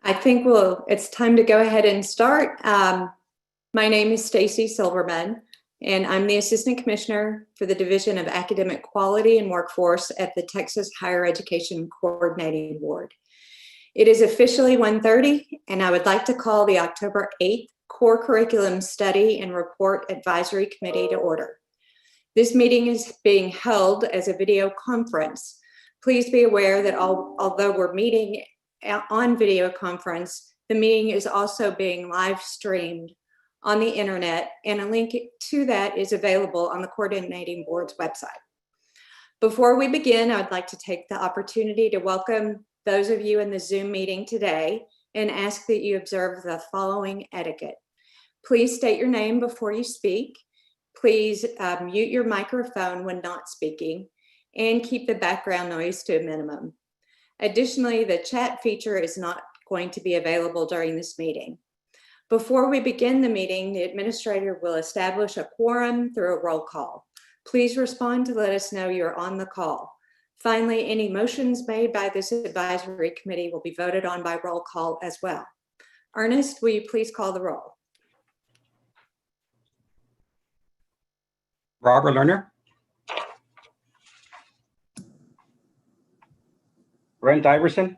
I think it's time to go ahead and start. My name is Stacy Silverman, and I'm the Assistant Commissioner for the Division of Academic Quality and Workforce at the Texas Higher Education Coordinating Board. It is officially 1:30, and I would like to call the October 8th Core Curriculum Study and Report Advisory Committee to order. This meeting is being held as a video conference. Please be aware that although we're meeting on video conference, the meeting is also being live streamed on the internet, and a link to that is available on the Coordinating Board's website. Before we begin, I would like to take the opportunity to welcome those of you in the Zoom meeting today and ask that you observe the following etiquette. Please state your name before you speak. Please mute your microphone when not speaking, and keep the background noise to a minimum. Additionally, the chat feature is not going to be available during this meeting. Before we begin the meeting, the administrator will establish a quorum through a roll call. Please respond to let us know you're on the call. Finally, any motions made by this advisory committee will be voted on by roll call as well. Ernest, will you please call the roll? Robert Lerner. Brent Iverson.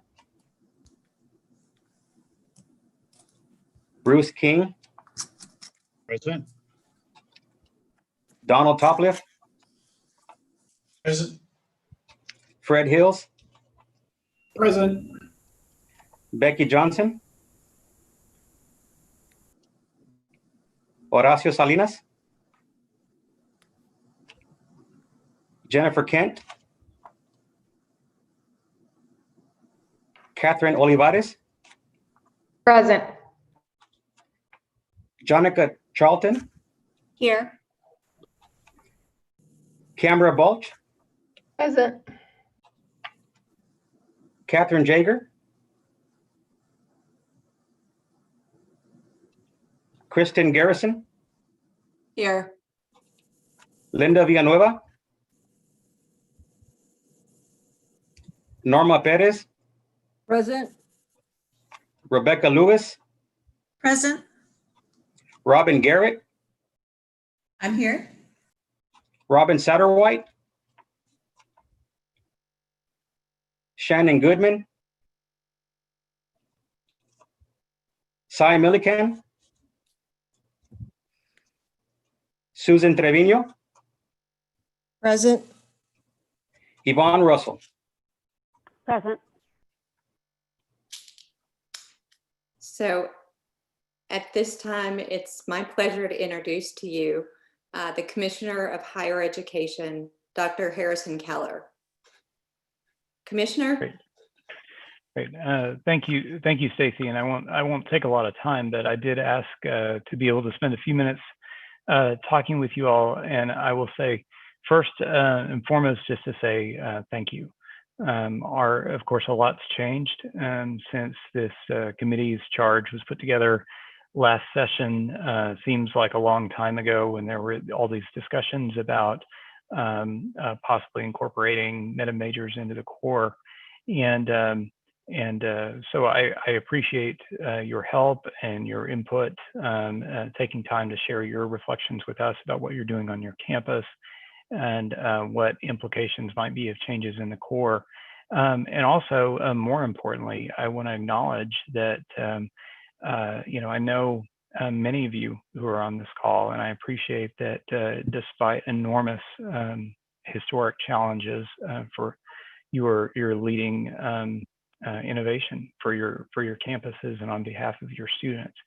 Bruce King. Present. Donald Topliff. Present. Fred Hills. Present. Becky Johnson. Horacio Salinas. Jennifer Kent. Catherine Olivares. Present. Jonica Charlton. Here. Canberra Balch. Present. Catherine Jager. Kristen Garrison. Here. Linda Villanueva. Norma Perez. Present. Rebecca Lewis. Present. Robin Garrett. I'm here. Robin Satterwhite. Shannon Goodman. Cy Millican. Susan Trevino. Present. Yvonne Russell. Present. So at this time, it's my pleasure to introduce to you the Commissioner of Higher Education, Dr. Harrison Keller. Commissioner? Great. Thank you, Stacy. And I won't take a lot of time, but I did ask to be able to spend a few minutes talking with you all. And I will say, first and foremost, just to say thank you. Of course, a lot's changed since this committee's charge was put together last session. Seems like a long time ago when there were all these discussions about possibly incorporating meta majors into the core. And so I appreciate your help and your input, taking time to share your reflections with us about what you're doing on your campus and what implications might be of changes in the core. And also, more importantly, I want to acknowledge that, I know many of you who are on this call, and I appreciate that despite enormous historic challenges for your leading innovation for your campuses and on behalf of your students.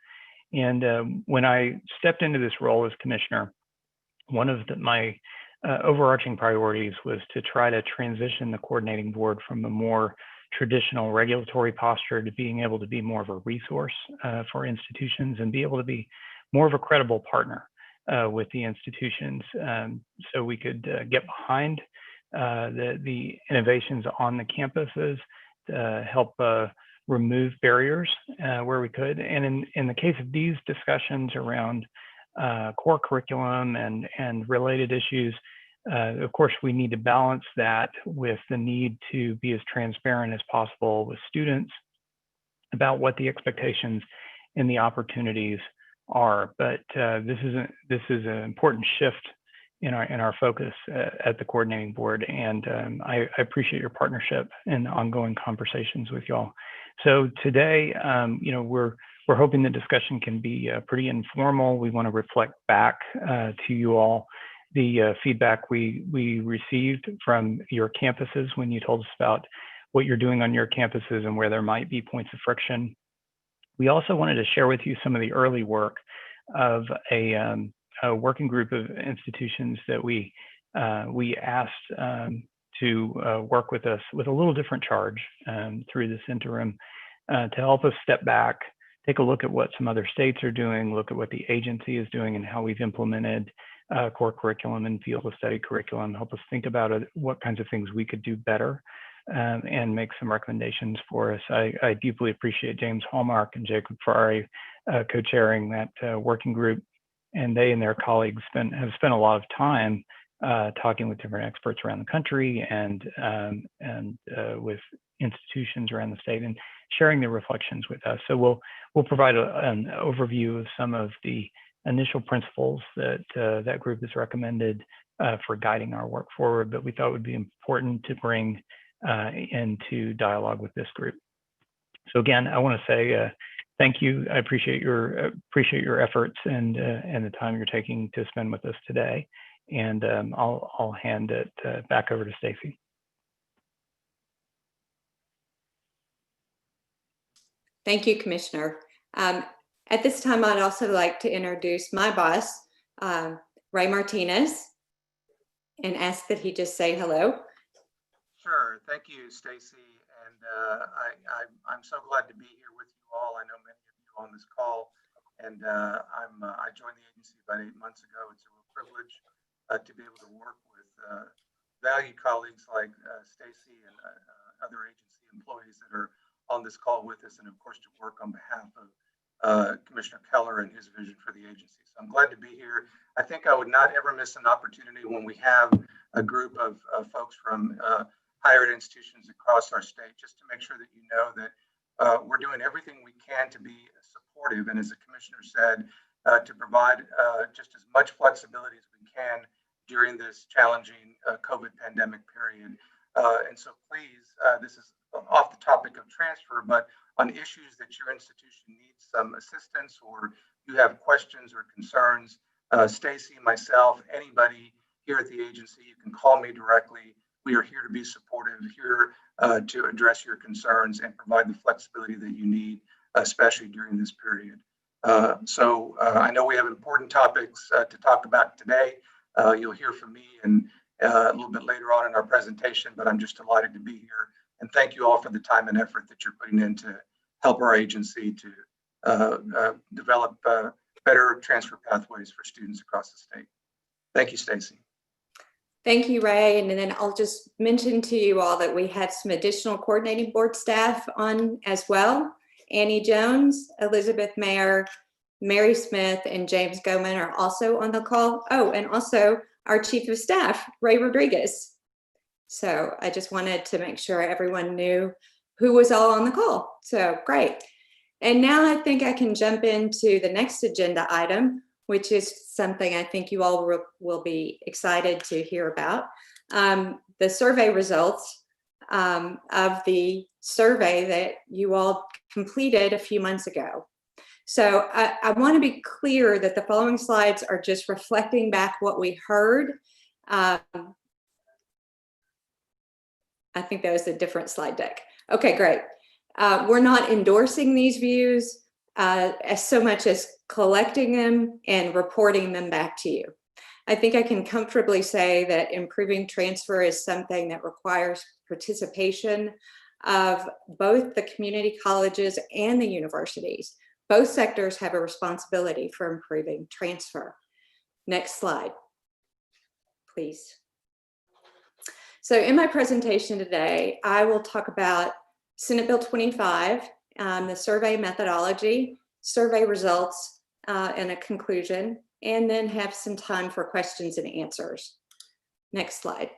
And when I stepped into this role as commissioner, one of my overarching priorities was to try to transition the coordinating board from a more traditional regulatory posture to being able to be more of a resource for institutions and be able to be more of a credible partner with the institutions, so we could get behind the innovations on the campuses, help remove barriers where we could. And in the case of these discussions around core curriculum and related issues, of course, we need to balance that with the need to be as transparent as possible with students about what the expectations and the opportunities are. But this is an important shift in our focus at the coordinating board, and I appreciate your partnership and ongoing conversations with y'all. So today, we're hoping the discussion can be pretty informal. We want to reflect back to you all the feedback we received from your campuses when you told us about what you're doing on your campuses and where there might be points of friction. We also wanted to share with you some of the early work of a working group of institutions that we asked to work with us with a little different charge through this interim to help us step back, take a look at what some other states are doing, look at what the agency is doing and how we've implemented core curriculum and field of study curriculum, help us think about what kinds of things we could do better and make some recommendations for us. I deeply appreciate James Hallmark and Jacob Ferrari co-chairing that working group, and they and their colleagues have spent a lot of time talking with different experts around the country and with institutions around the state and sharing their reflections with us. So we'll provide an overview of some of the initial principles that that group has recommended for guiding our work forward, but we thought it would be important to bring into dialogue with this group. So again, I want to say thank you. I appreciate your efforts and the time you're taking to spend with us today. And I'll hand it back over to Stacy. Thank you, Commissioner. At this time, I'd also like to introduce my boss, Ray Martinez, and ask that he just say hello. Sure. Thank you, Stacy. And I'm so glad to be here with you all. I know many of you on this call, and I joined the agency about 8 months ago. It's a real privilege to be able to work with valued colleagues like Stacy and other agency employees that are on this call with us, and of course to work on behalf of Commissioner Keller and his vision for the agency. So I'm glad to be here. I think I would not ever miss an opportunity when we have a group of folks from higher ed institutions across our state, just to make sure that you know that we're doing everything we can to be supportive, and as the Commissioner said, to provide just as much flexibility as we can during this challenging COVID pandemic period. And so please, this is off the topic of transfer, but on issues that your institution needs some assistance or you have questions or concerns, Stacy, myself, anybody here at the agency, you can call me directly. We are here to be supportive, here to address your concerns and provide the flexibility that you need, especially during this period. So I know we have important topics to talk about today. You'll hear from me and a little bit later on in our presentation, but I'm just delighted to be here. And thank you all for the time and effort that you're putting in to help our agency to develop better transfer pathways for students across the state. Thank you, Stacy. Thank you, Ray. And then I'll just mention to you all that we have some additional coordinating board staff on as well. Annie Jones, Elizabeth Mayer, Mary Smith, and James Goman are also on the call. Oh, and also our Chief of Staff, Ray Rodriguez. So I just wanted to make sure everyone knew who was all on the call. So great. And now I think I can jump into the next agenda item, which is something I think you all will be excited to hear about. The survey results of the survey that you all completed a few months ago. So I want to be clear that the following slides are just reflecting back what we heard. I think that was a different slide deck. Okay, great. We're not endorsing these views as so much as collecting them and reporting them back to you. I think I can comfortably say that improving transfer is something that requires participation of both the community colleges and the universities. Both sectors have a responsibility for improving transfer. Next slide, please. So in my presentation today, I will talk about Senate Bill 25, the survey methodology, survey results, and a conclusion, and then have some time for questions and answers. Next slide.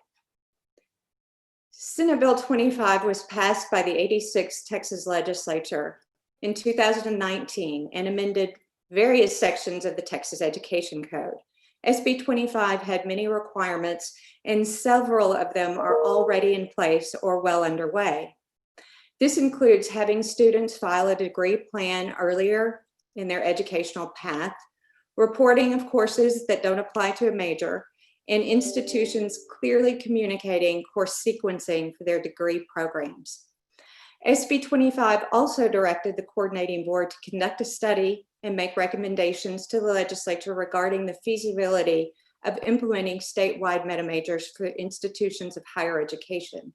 Senate Bill 25 was passed by the 86th Texas Legislature in 2019 and amended various sections of the Texas Education Code. SB 25 had many requirements, and several of them are already in place or well underway. This includes having students file a degree plan earlier in their educational path, reporting of courses that don't apply to a major, and institutions clearly communicating course sequencing for their degree programs. SB 25 also directed the coordinating board to conduct a study and make recommendations to the legislature regarding the feasibility of implementing statewide meta majors for institutions of higher education.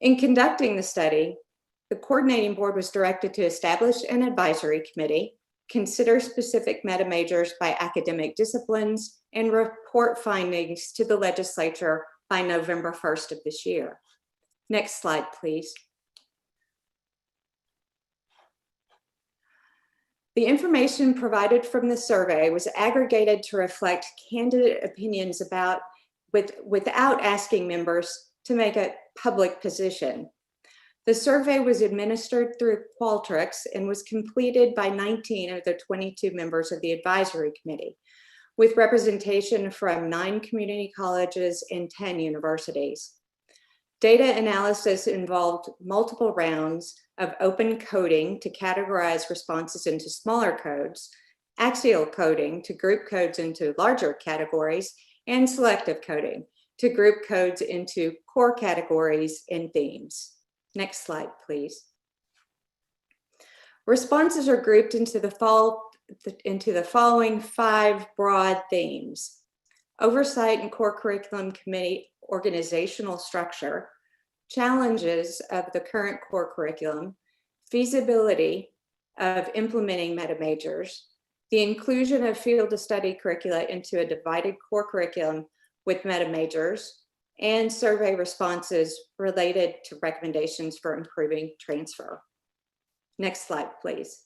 In conducting the study, the coordinating board was directed to establish an advisory committee, consider specific meta majors by academic disciplines, and report findings to the legislature by November 1st of this year. Next slide, please. The information provided from the survey was aggregated to reflect candidate opinions without asking members to make a public position. The survey was administered through Qualtrics and was completed by 19 of the 22 members of the advisory committee, with representation from 9 community colleges and 10 universities. Data analysis involved multiple rounds of open coding to categorize responses into smaller codes, axial coding to group codes into larger categories, and selective coding to group codes into core categories and themes. Next slide, please. Responses are grouped into the following 5 broad themes: oversight and core curriculum committee organizational structure, challenges of the current core curriculum, feasibility of implementing meta majors, the inclusion of field of study curricula into a divided core curriculum with meta majors, and survey responses related to recommendations for improving transfer. Next slide, please.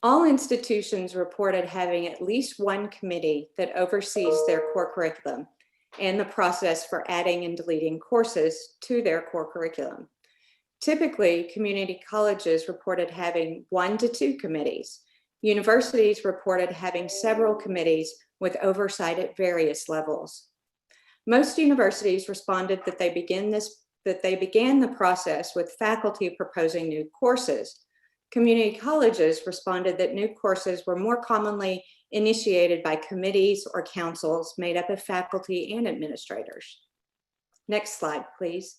All institutions reported having at least one committee that oversees their core curriculum and the process for adding and deleting courses to their core curriculum. Typically, community colleges reported having 1 to 2 committees. Universities reported having several committees with oversight at various levels. Most universities responded that they began the process with faculty proposing new courses. Community colleges responded that new courses were more commonly initiated by committees or councils made up of faculty and administrators. Next slide, please.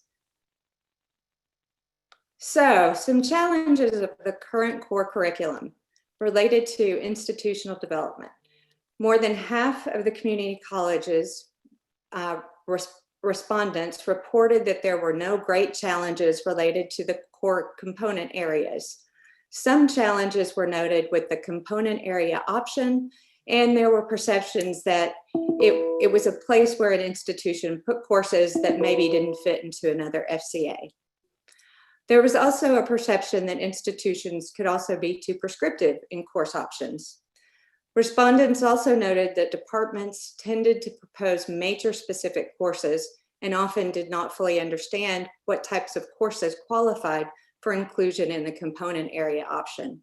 So, some challenges of the current core curriculum related to institutional development. More than half of the community colleges respondents reported that there were no great challenges related to the core component areas. Some challenges were noted with the component area option, and there were perceptions that it was a place where an institution put courses that maybe didn't fit into another FCA. There was also a perception that institutions could also be too prescriptive in course options. Respondents also noted that departments tended to propose major-specific courses and often did not fully understand what types of courses qualified for inclusion in the component area option.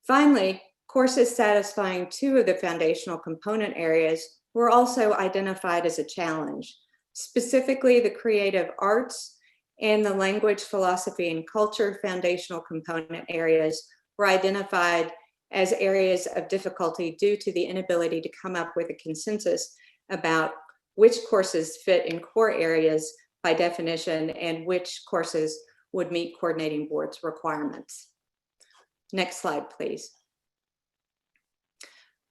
Finally, courses satisfying 2 of the foundational component areas were also identified as a challenge. Specifically, the creative arts and the language, philosophy, and culture foundational component areas were identified as areas of difficulty due to the inability to come up with a consensus about which courses fit in core areas by definition and which courses would meet coordinating board's requirements. Next slide, please.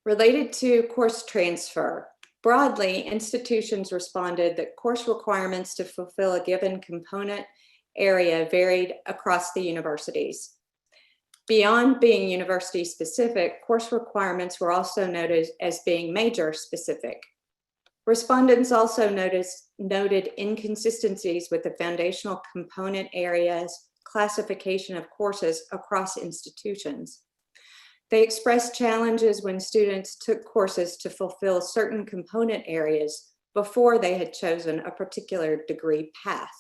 Related to course transfer, broadly, institutions responded that course requirements to fulfill a given component area varied across the universities. Beyond being university specific, course requirements were also noted as being major specific. Respondents also noted inconsistencies with the foundational component areas classification of courses across institutions. They expressed challenges when students took courses to fulfill certain component areas before they had chosen a particular degree path.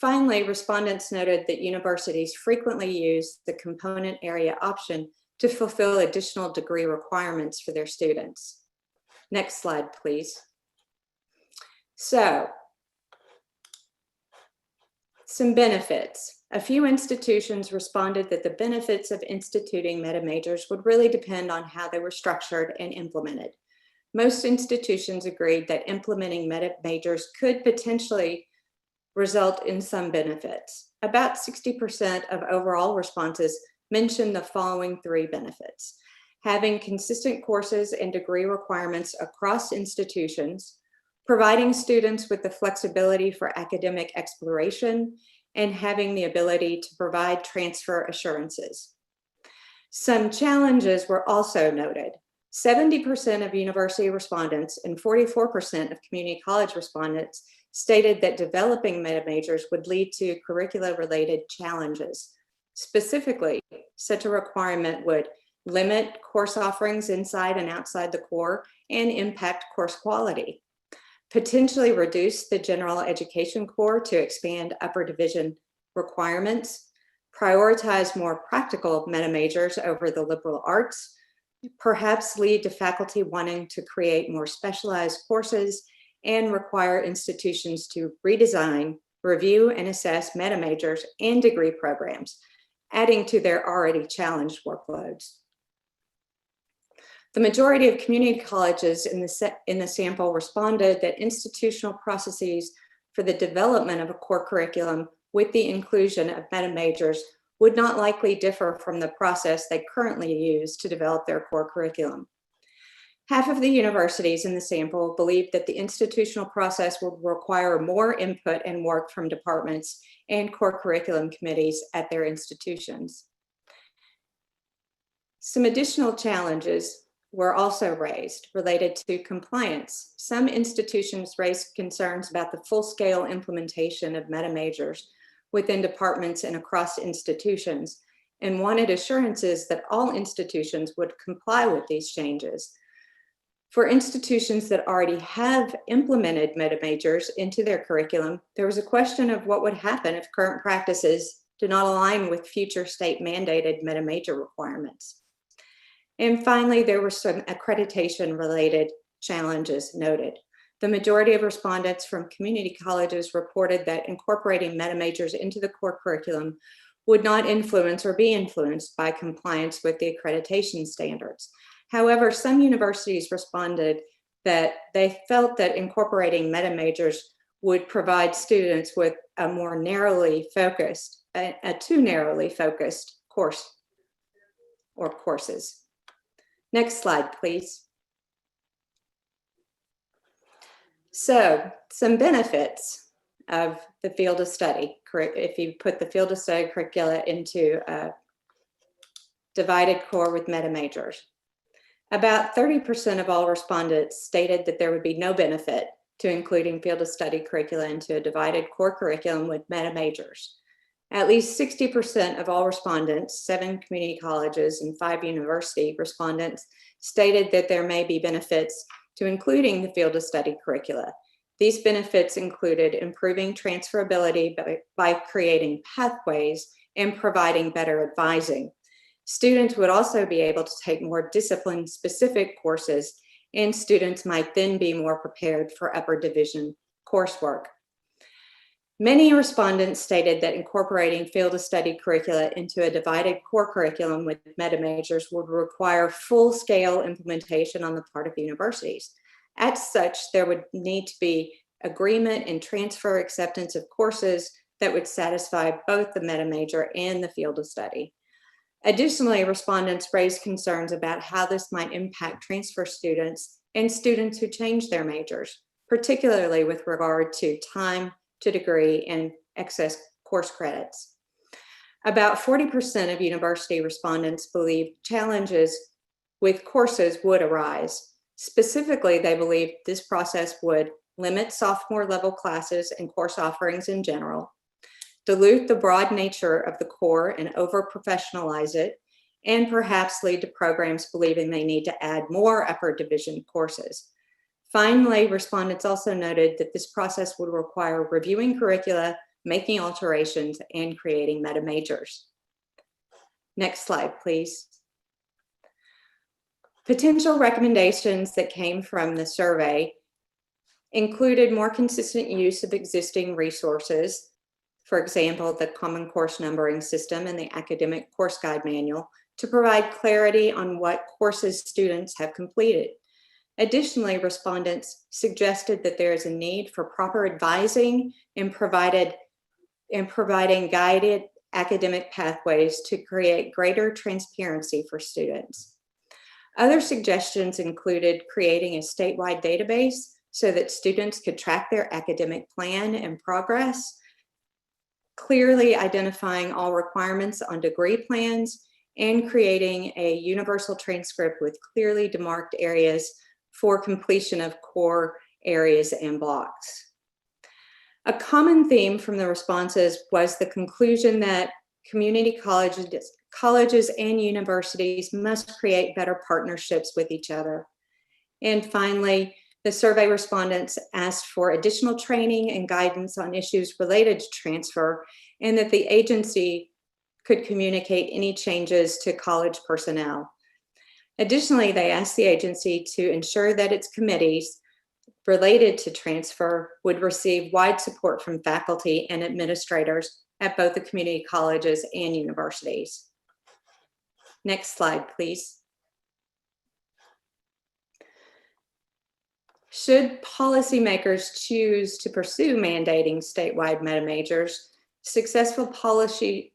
Finally, respondents noted that universities frequently use the component area option to fulfill additional degree requirements for their students. Next slide, please. So, some benefits. A few institutions responded that the benefits of instituting meta majors would really depend on how they were structured and implemented. Most institutions agreed that implementing meta majors could potentially result in some benefits. About 60% of overall responses mentioned the following three benefits: having consistent courses and degree requirements across institutions, providing students with the flexibility for academic exploration, and having the ability to provide transfer assurances. Some challenges were also noted. 70% of university respondents and 44% of community college respondents stated that developing meta majors would lead to curricula-related challenges. Specifically, such a requirement would limit course offerings inside and outside the core and impact course quality, potentially reduce the general education core to expand upper division requirements, prioritize more practical meta majors over the liberal arts, perhaps lead to faculty wanting to create more specialized courses, and require institutions to redesign, review, and assess meta majors and degree programs, adding to their already challenged workloads. The majority of community colleges in the sample responded that institutional processes for the development of a core curriculum with the inclusion of meta majors would not likely differ from the process they currently use to develop their core curriculum. Half of the universities in the sample believed that the institutional process would require more input and work from departments and core curriculum committees at their institutions. Some additional challenges were also raised related to compliance. Some institutions raised concerns about the full-scale implementation of meta majors within departments and across institutions, and wanted assurances that all institutions would comply with these changes. For institutions that already have implemented meta majors into their curriculum, there was a question of what would happen if current practices do not align with future state mandated meta major requirements. And finally, there were some accreditation related challenges noted. The majority of respondents from community colleges reported that incorporating meta majors into the core curriculum would not influence or be influenced by compliance with the accreditation standards. However, some universities responded that they felt that incorporating meta majors would provide students with a more narrowly focused, a too narrowly focused course or courses. Next slide, please. So, some benefits of the field of study. If you put the field of study curricula into a divided core with meta majors. About 30% of all respondents stated that there would be no benefit to including field of study curricula into a divided core curriculum with meta majors. At least 60% of all respondents, 7 community colleges and 5 university respondents, stated that there may be benefits to including the field of study curricula. These benefits included improving transferability by creating pathways and providing better advising. Students would also be able to take more discipline-specific courses, and students might then be more prepared for upper division coursework. Many respondents stated that incorporating field of study curricula into a divided core curriculum with meta majors would require full-scale implementation on the part of universities. As such, there would need to be agreement and transfer acceptance of courses that would satisfy both the meta major and the field of study. Additionally, respondents raised concerns about how this might impact transfer students and students who change their majors, particularly with regard to time to degree and excess course credits. About 40% of university respondents believed challenges with courses would arise. Specifically, they believed this process would limit sophomore level classes and course offerings in general, dilute the broad nature of the core and over-professionalize it, and perhaps lead to programs believing they need to add more upper division courses. Finally, respondents also noted that this process would require reviewing curricula making alterations, and creating meta majors. Next slide, please. Potential recommendations that came from the survey included more consistent use of existing resources, for example, the Common Course Numbering System and the Academic Course Guide Manual, to provide clarity on what courses students have completed. Additionally, respondents suggested that there is a need for proper advising and providing guided academic pathways to create greater transparency for students. Other suggestions included creating a statewide database so that students could track their academic plan and progress, clearly identifying all requirements on degree plans, and creating a universal transcript with clearly demarked areas for completion of core areas and blocks. A common theme from the responses was the conclusion that community colleges and universities must create better partnerships with each other. And finally, the survey respondents asked for additional training and guidance on issues related to transfer, and that the agency could communicate any changes to college personnel. Additionally, they asked the agency to ensure that its committees related to transfer would receive wide support from faculty and administrators at both the community colleges and universities. Next slide, please. Should policymakers choose to pursue mandating statewide meta majors, successful policy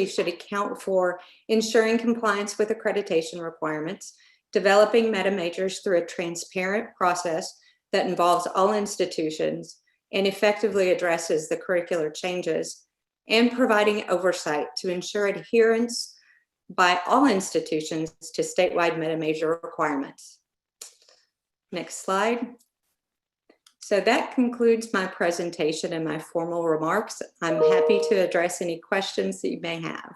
should account for ensuring compliance with accreditation requirements, developing meta majors through a transparent process that involves all institutions and effectively addresses the curricular changes, and providing oversight to ensure adherence by all institutions to statewide meta major requirements. Next slide. So that concludes my presentation and my formal remarks. I'm happy to address any questions that you may have.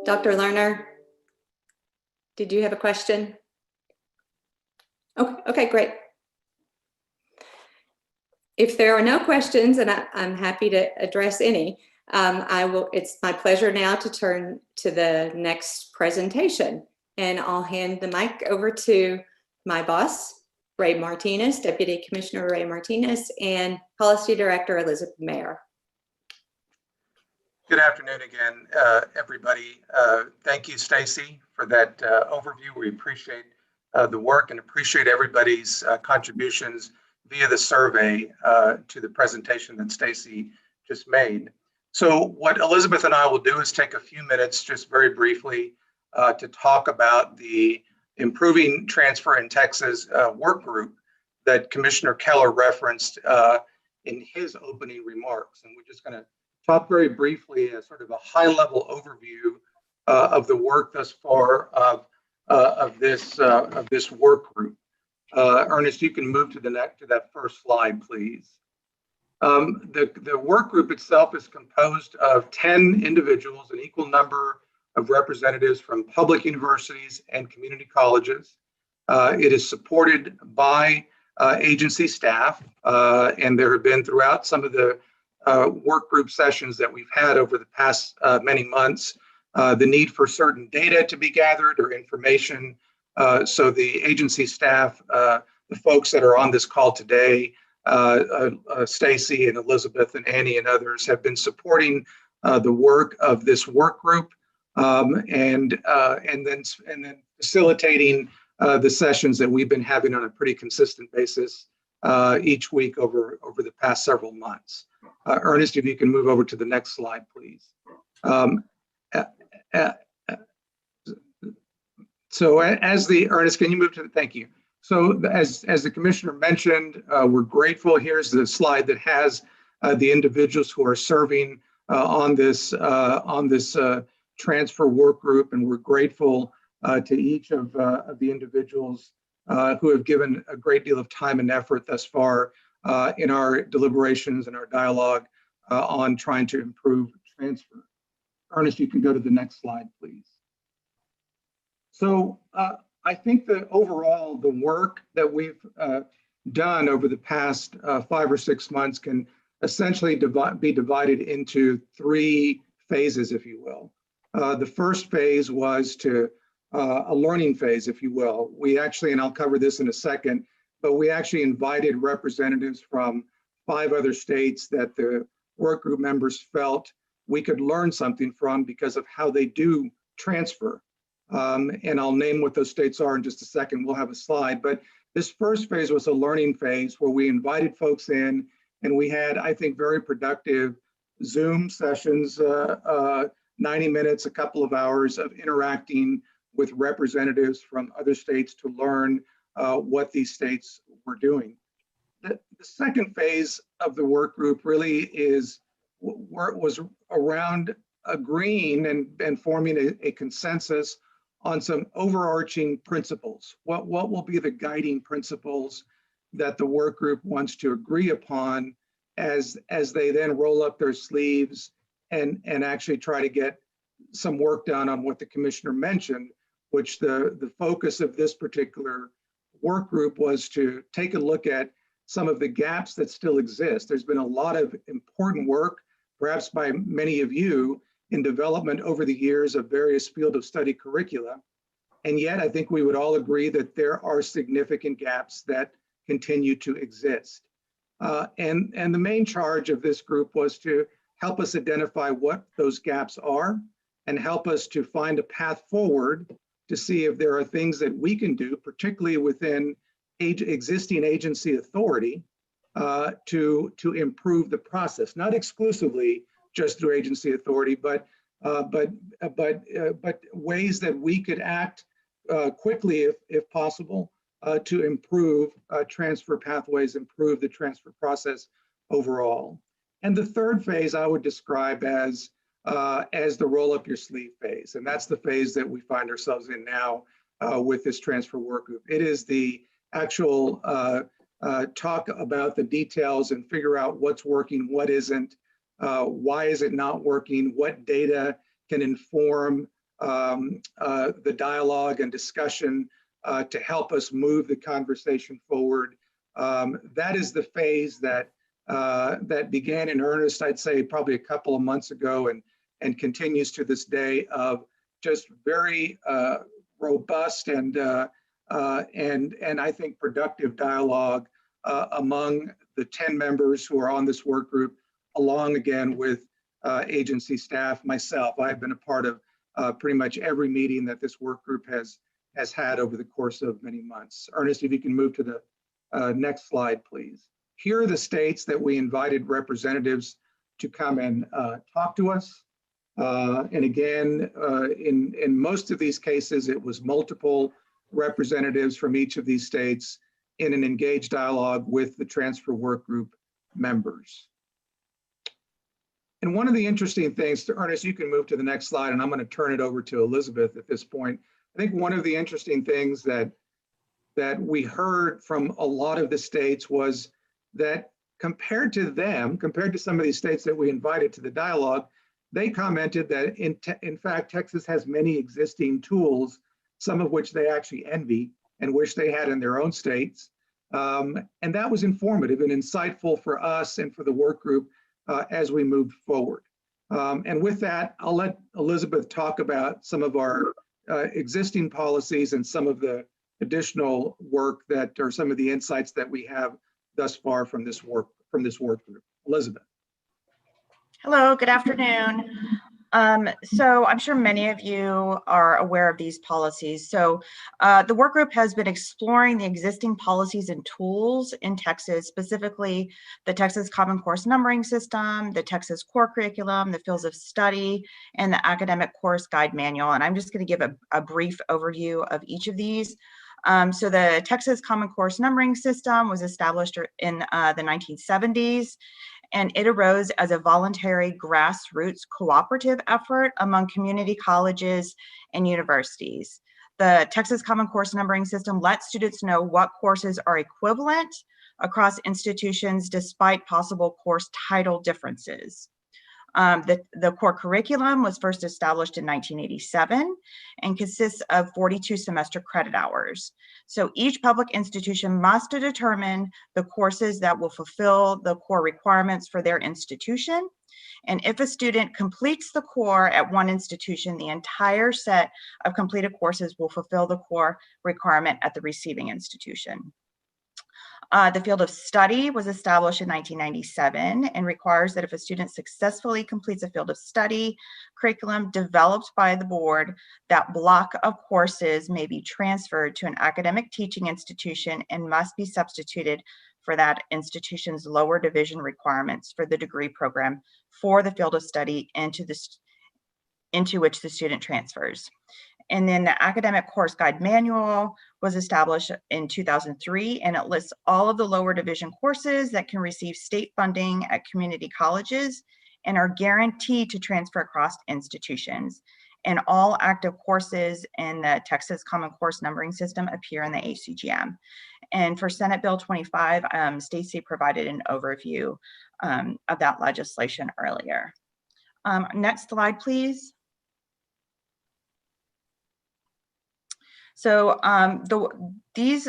Dr. Lerner, did you have a question? Okay, great. If there are no questions, and I'm happy to address any, it's my pleasure now to turn to the next presentation, and I'll hand the mic over to my boss, Ray Martinez, Deputy Commissioner Ray Martinez, and Policy Director Elizabeth Mayer. Good afternoon again, everybody. Thank you, Stacy, for that overview. We appreciate the work and appreciate everybody's contributions via the survey to the presentation that Stacy just made. So what Elizabeth and I will do is take a few minutes just very briefly to talk about the Improving Transfer in Texas work group that Commissioner Keller referenced in his opening remarks. And we're just going to talk very briefly as sort of a high-level overview of the work thus far of this work group. Ernest, you can move to that first slide, please. The work group itself is composed of 10 individuals, an equal number of representatives from public universities and community colleges. It is supported by agency staff, and there have been throughout some of the work group sessions that we've had over the past many months, the need for certain data to be gathered or information. So the agency staff, the folks that are on this call today, Stacy and Elizabeth and Annie and others have been supporting the work of this work group, and then facilitating the sessions that we've been having on a pretty consistent basis each week over the past several months. Ernest, if you can move over to the next slide, please. So Ernest, can you move to the, thank you. So as the commissioner mentioned, we're grateful. Here's the slide that has the individuals who are serving on this transfer work group, and we're grateful to each of the individuals who have given a great deal of time and effort thus far in our deliberations and our dialogue on trying to improve transfer. Ernest, you can go to the next slide, please. So I think that overall, the work that we've done over the past 5 or 6 months can essentially be divided into 3 phases, if you will. The first phase was a learning phase, if you will. We actually, and I'll cover this in a second, but we actually invited representatives from 5 other states that the work group members felt we could learn something from because of how they do transfer. And I'll name what those states are in just a second. We'll have a slide, but this first phase was a learning phase where we invited folks in, and we had, I think, very productive Zoom sessions, 90 minutes, a couple of hours of interacting with representatives from other states to learn what these states were doing. The second phase of the work group really was around agreeing and forming a consensus on some overarching principles. What will be the guiding principles that the work group wants to agree upon as they then roll up their sleeves and actually try to get some work done on what the commissioner mentioned, which the focus of this particular work group was to take a look at some of the gaps that still exist. There's been a lot of important work, perhaps by many of you, in development over the years of various field of study curricula. And yet I think we would all agree that there are significant gaps that continue to exist. And the main charge of this group was to help us identify what those gaps are and help us to find a path forward to see if there are things that we can do, particularly within existing agency authority, to improve the process, not exclusively just through agency authority, but ways that we could act quickly, if possible, to improve transfer pathways, improve the transfer process overall. And the third phase I would describe as the roll up your sleeve phase. And that's the phase that we find ourselves in now with this transfer work group. It is the actual talk about the details and figure out what's working, what isn't, why is it not working, what data can inform the dialogue and discussion to help us move the conversation forward. That is the phase that began in earnest, I'd say probably a couple of months ago, and continues to this day, of just very robust and I think productive dialogue among the 10 members who are on this work group, along again with agency staff, myself. I've been a part of pretty much every meeting that this work group has had over the course of many months. Ernest, if you can move to the next slide, please. Here are the states that we invited representatives to come and talk to us. And again, in most of these cases, it was multiple representatives from each of these states in an engaged dialogue with the transfer work group members. And one of the interesting things, Ernest, you can move to the next slide, and I'm going to turn it over to Elizabeth at this point. I think one of the interesting things that we heard from a lot of the states was that compared to some of these states that we invited to the dialogue, they commented that in fact, Texas has many existing tools, some of which they actually envy and wish they had in their own states. And that was informative and insightful for us and for the work group as we moved forward. And with that, I'll let Elizabeth talk about some of our existing policies and some of the additional work that are some of the insights that we have thus far from this work group. Elizabeth. Hello, good afternoon. So I'm sure many of you are aware of these policies. So the work group has been exploring the existing policies and tools in Texas, specifically the Texas Common Course Numbering System, the Texas Core Curriculum, the Fields of Study, and the Academic Course Guide Manual. And I'm just going to give a brief overview of each of these. So the Texas Common Course Numbering System was established in the 1970s. And it arose as a voluntary grassroots cooperative effort among community colleges and universities. The Texas Common Course Numbering System lets students know what courses are equivalent across institutions despite possible course title differences. The core curriculum was first established in 1987 and consists of 42 semester credit hours. So each public institution must determine the courses that will fulfill the core requirements for their institution. And if a student completes the core at one institution, the entire set of completed courses will fulfill the core requirement at the receiving institution. The field of study was established in 1997 and requires that if a student successfully completes a field of study curriculum developed by the board, that block of courses may be transferred to an academic teaching institution and must be substituted for that institution's lower division requirements for the degree program for the field of study into which the student transfers. And then the academic course guide manual was established in 2003, and it lists all of the lower division courses that can receive state funding at community colleges and are guaranteed to transfer across institutions. And all active courses in the Texas Common Course Numbering System appear in the ACGM. And for Senate Bill 25, Stacy provided an overview of that legislation earlier. Next slide, please. So these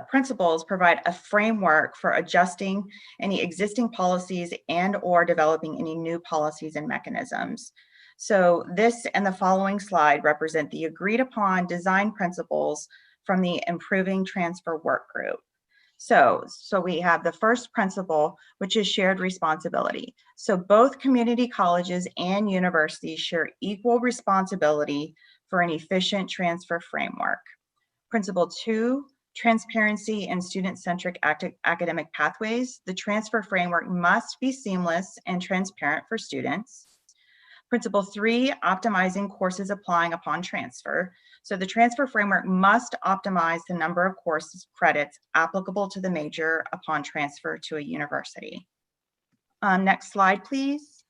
principles provide a framework for adjusting any existing policies and or developing any new policies and mechanisms. So this and the following slide represent the agreed upon design principles from the Improving Transfer Work Group. So we have the first principle, which is shared responsibility. So both community colleges and universities share equal responsibility for an efficient transfer framework. Principle 2, transparency and student-centric academic pathways. The transfer framework must be seamless and transparent for students. Principle 3, optimizing courses applying upon transfer. So the transfer framework must optimize the number of courses credits applicable to the major upon transfer to a university. Next slide, please.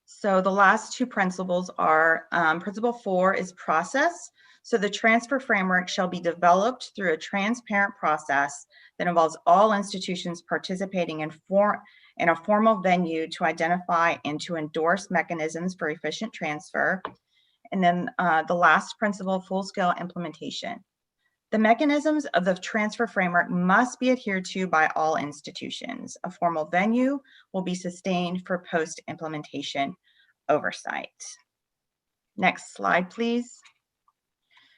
So the last two principles are, principle 4 is process. So the transfer framework shall be developed through a transparent process that involves all institutions participating in a formal venue to identify and to endorse mechanisms for efficient transfer. And then the last principle, full-scale implementation. The mechanisms of the transfer framework must be adhered to by all institutions. A formal venue will be sustained for post-implementation oversight. Next slide, please.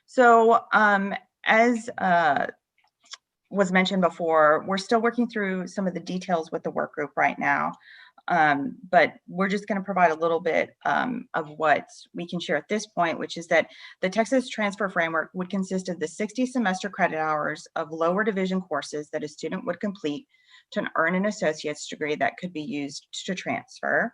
So as was mentioned before, we're still working through some of the details with the work group right now, but we're just going to provide a little bit of what we can share at this point, which is that the Texas Transfer Framework would consist of the 60 semester credit hours of lower division courses that a student would complete to earn an associate's degree that could be used to transfer.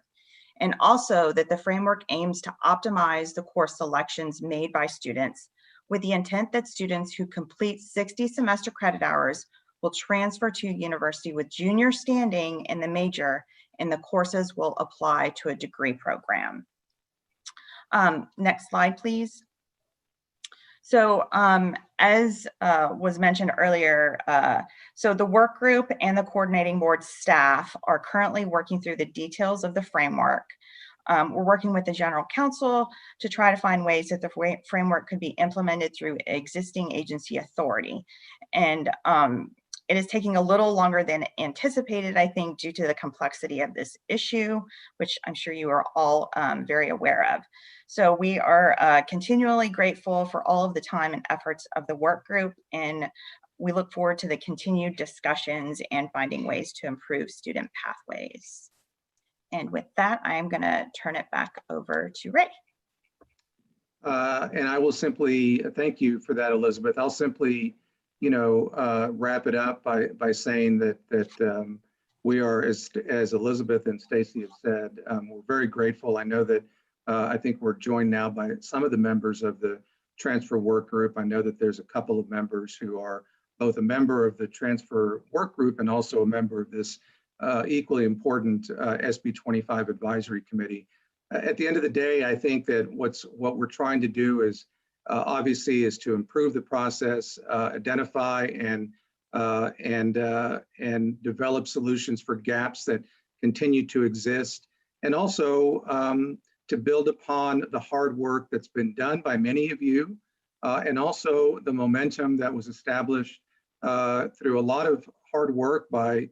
And also that the framework aims to optimize the course selections made by students with the intent that students who complete 60 semester credit hours will transfer to a university with junior standing in the major, and the courses will apply to a degree program. Next slide, please. So as was mentioned earlier, so the work group and the coordinating board staff are currently working through the details of the framework. We're working with the general counsel to try to find ways that the framework could be implemented through existing agency authority. And it is taking a little longer than anticipated, I think, due to the complexity of this issue, which I'm sure you are all very aware of. So we are continually grateful for all of the time and efforts of the work group, and we look forward to the continued discussions and finding ways to improve student pathways. And with that, I am going to turn it back over to Ray. And I will simply thank you for that, Elizabeth. I'll simply, wrap it up by saying that we are, as Elizabeth and Stacy have said, we're very grateful. I know that I think we're joined now by some of the members of the transfer work group. I know that there's a couple of members who are both a member of the transfer work group and also a member of this equally important SB 25 advisory committee. At the end of the day, I think that what we're trying to do is obviously is to improve the process, identify and develop solutions for gaps that continue to exist, and also to build upon the hard work that's been done by many of you, and also the momentum that was established through a lot of hard work by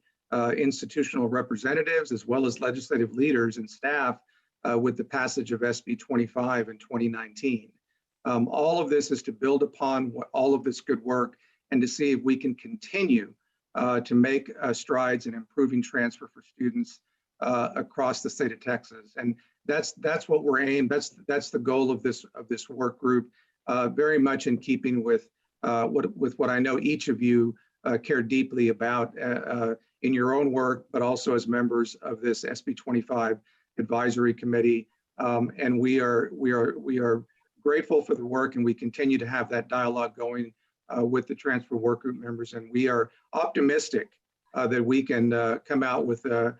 institutional representatives as well as legislative leaders and staff with the passage of SB 25 in 2019. All of this is to build upon all of this good work and to see if we can continue to make strides in improving transfer for students across the state of Texas. And that's what we're aimed. That's the goal of this work group, very much in keeping with what I know each of you care deeply about in your own work, but also as members of this SB 25 advisory committee. And we are grateful for the work, and we continue to have that dialogue going with the transfer work group members. And we are optimistic that we can come out with a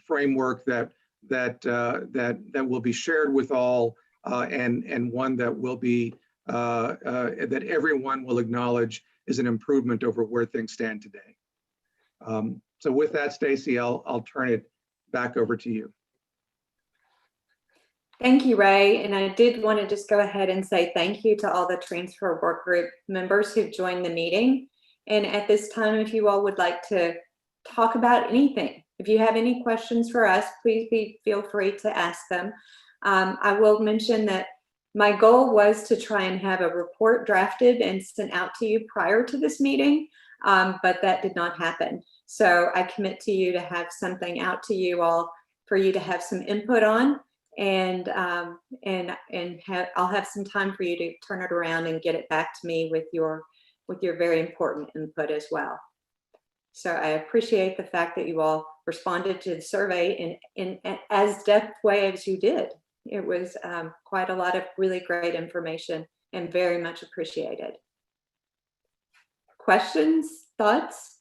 framework that will be shared with all, and one that will be that everyone will acknowledge is an improvement over where things stand today. So with that, Stacy, I'll turn it back over to you. Thank you, Ray. And I did want to just go ahead and say thank you to all the transfer work group members who've joined the meeting. And at this time, if you all would like to talk about anything, if you have any questions for us, please feel free to ask them. I will mention that my goal was to try and have a report drafted and sent out to you prior to this meeting, but that did not happen. So I commit to you to have something out to you all for you to have some input on, and I'll have some time for you to turn it around and get it back to me with your very important input as well. So I appreciate the fact that you all responded to the survey in as depth way as you did. It was quite a lot of really great information and very much appreciated. Questions, thoughts?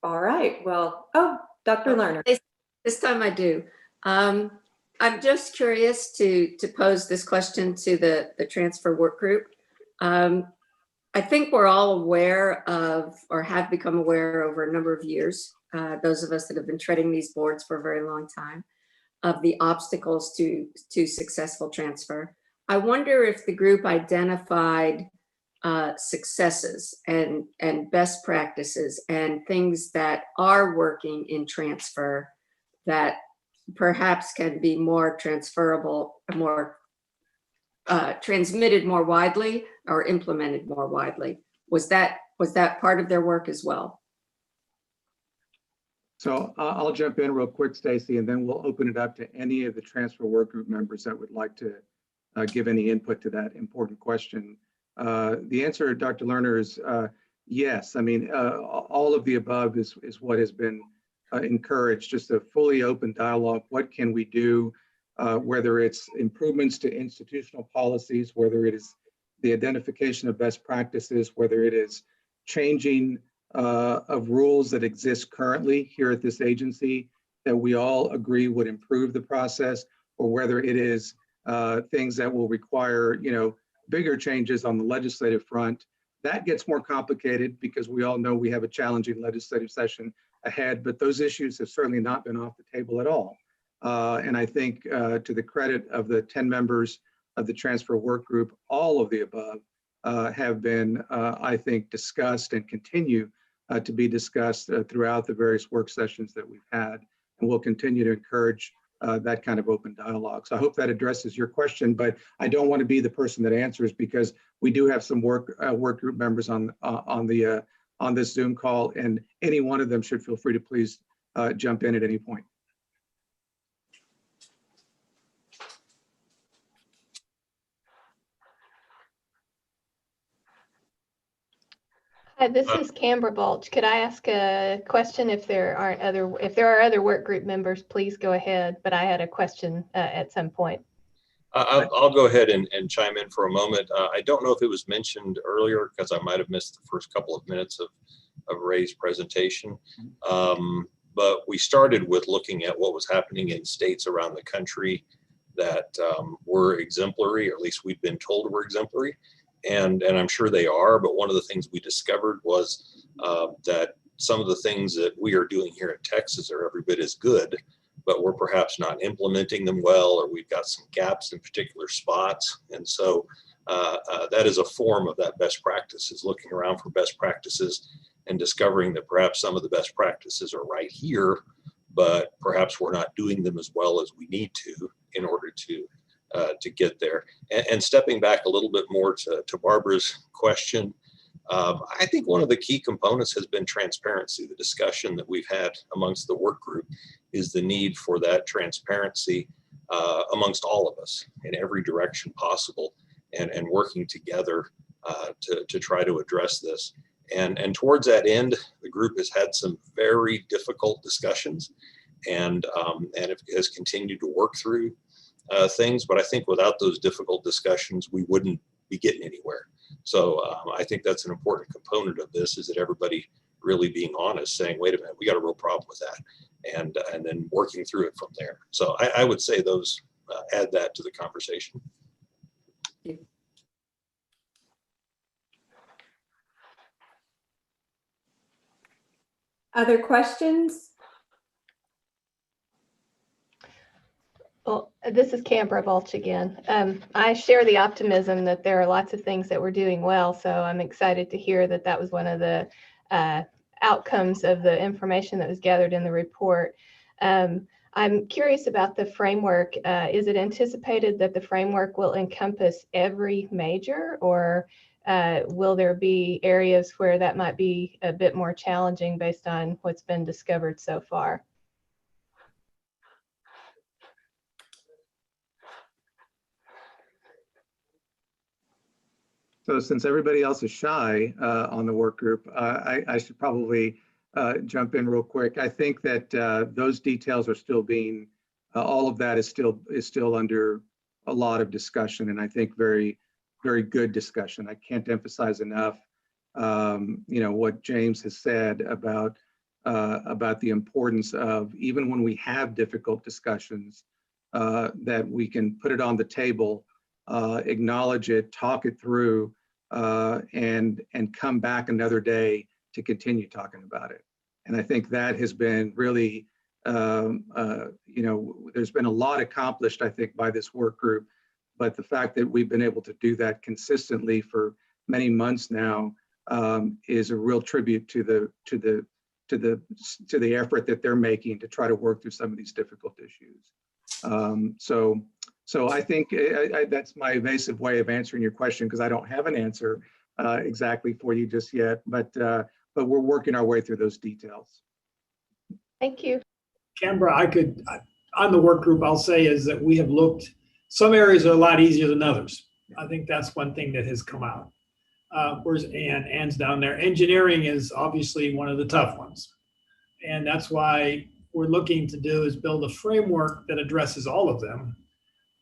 All right, well, oh, Dr. Lerner. This time I do. I'm just curious to pose this question to the transfer work group. I think we're all aware of, or have become aware over a number of years, those of us that have been treading these boards for a very long time, of the obstacles to successful transfer. I wonder if the group identified successes and best practices and things that are working in transfer that perhaps can be more transferable, more transmitted more widely or implemented more widely. Was that part of their work as well? So I'll jump in real quick, Stacy, and then we'll open it up to any of the transfer work group members that would like to give any input to that important question. The answer, Dr. Lerner, is yes. I mean, all of the above is what has been encouraged, just a fully open dialogue. What can we do, whether it's improvements to institutional policies, whether it is the identification of best practices, whether it is changing of rules that exist currently here at this agency that we all agree would improve the process, or whether it is things that will require, bigger changes on the legislative front. That gets more complicated because we all know we have a challenging legislative session ahead, but those issues have certainly not been off the table at all. And I think to the credit of the 10 members of the transfer work group, all of the above have been, I think, discussed and continue to be discussed throughout the various work sessions that we've had, and we'll continue to encourage that kind of open dialogue. So I hope that addresses your question, but I don't want to be the person that answers because we do have some work group members on this Zoom call, and any one of them should feel free to please jump in at any point. Hi, this is Canberra Balch. Could I ask a question? If there are other work group members, please go ahead. But I had a question at some point. I'll go ahead and chime in for a moment. I don't know if it was mentioned earlier because I might have missed the first couple of minutes of Ray's presentation. But we started with looking at what was happening in states around the country that were exemplary, or at least we've been told were exemplary. and I'm sure they are, but one of the things we discovered was that some of the things that we are doing here in Texas are every bit as good, but we're perhaps not implementing them well, or we've got some gaps in particular spots. And so that is a form of that best practice, is looking around for best practices and discovering that perhaps some of the best practices are right here, but perhaps we're not doing them as well as we need to in order to get there. And stepping back a little bit more to Barbara's question, I think one of the key components has been transparency. The discussion that we've had amongst the work group is the need for that transparency amongst all of us in every direction possible, and working together to try to address this. And towards that end, the group has had some very difficult discussions, and it has continued to work through things. But I think without those difficult discussions, we wouldn't be getting anywhere. So I think that's an important component of this, is that everybody really being honest, saying, wait a minute, we got a real problem with that, and then working through it from there. So I would say those add that to the conversation. Other questions? Well, this is Canberra Balch again. I share the optimism that there are lots of things that we're doing well, so I'm excited to hear that that was one of the outcomes of the information that was gathered in the report. I'm curious about the framework. Is it anticipated that the framework will encompass every major, or will there be areas where that might be a bit more challenging based on what's been discovered so far? So since everybody else is shy on the work group, I should probably jump in real quick. I think that those details are still being, all of that is still under a lot of discussion, and I think very, very good discussion. I can't emphasize enough, what James has said about the importance of, even when we have difficult discussions, that we can put it on the table, acknowledge it, talk it through, and come back another day to continue talking about it. And I think that has been really, there's been a lot accomplished, I think, by this work group, but the fact that we've been able to do that consistently for many months now is a real tribute to the effort that they're making to try to work through some of these difficult issues. So I think that's my evasive way of answering your question, because I don't have an answer exactly for you just yet, but we're working our way through those details. Thank you. Canberra, on the work group, I'll say is that we have looked, some areas are a lot easier than others. I think that's one thing that has come out. Whereas Ann's down there. Engineering is obviously one of the tough ones. And that's why we're looking to do is build a framework that addresses all of them,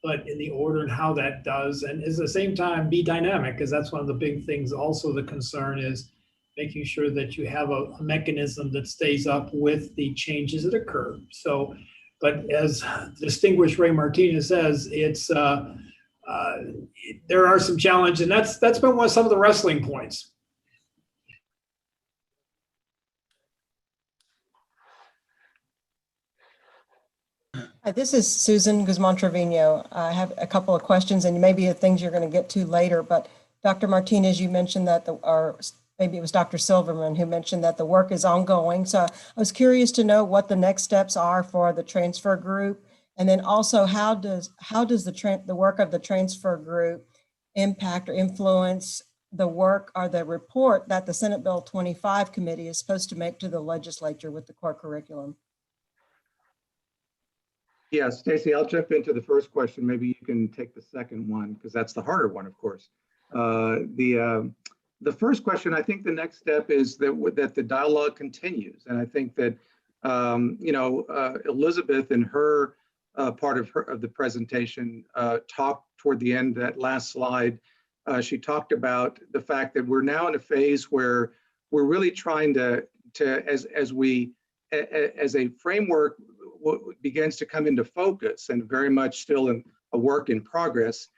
but in the order and how that does, and at the same time be dynamic, because that's one of the big things. Also, the concern is making sure that you have a mechanism that stays up with the changes that occur. So, but as distinguished Ray Martinez says, it's there are some challenges, and that's been some of the wrestling points. Hi, this is Susan Guzman-Trevino. I have a couple of questions, and maybe things you're going to get to later, but Dr. Martinez, you mentioned that, or maybe it was Dr. Silverman who mentioned that the work is ongoing. So I was curious to know what the next steps are for the transfer group. And then also, how does the work of the transfer group impact or influence the work or the report that the Senate Bill 25 committee is supposed to make to the legislature with the core curriculum? Yeah, Stacy, I'll jump into the first question. Maybe you can take the second one, because that's the harder one, of course. The first question, I think the next step is that the dialogue continues. And I think that, Elizabeth in her part of the presentation talked toward the end, that last slide, she talked about the fact that we're now in a phase where we're really trying to as a framework begins to come into focus, and very much still in a work in progress,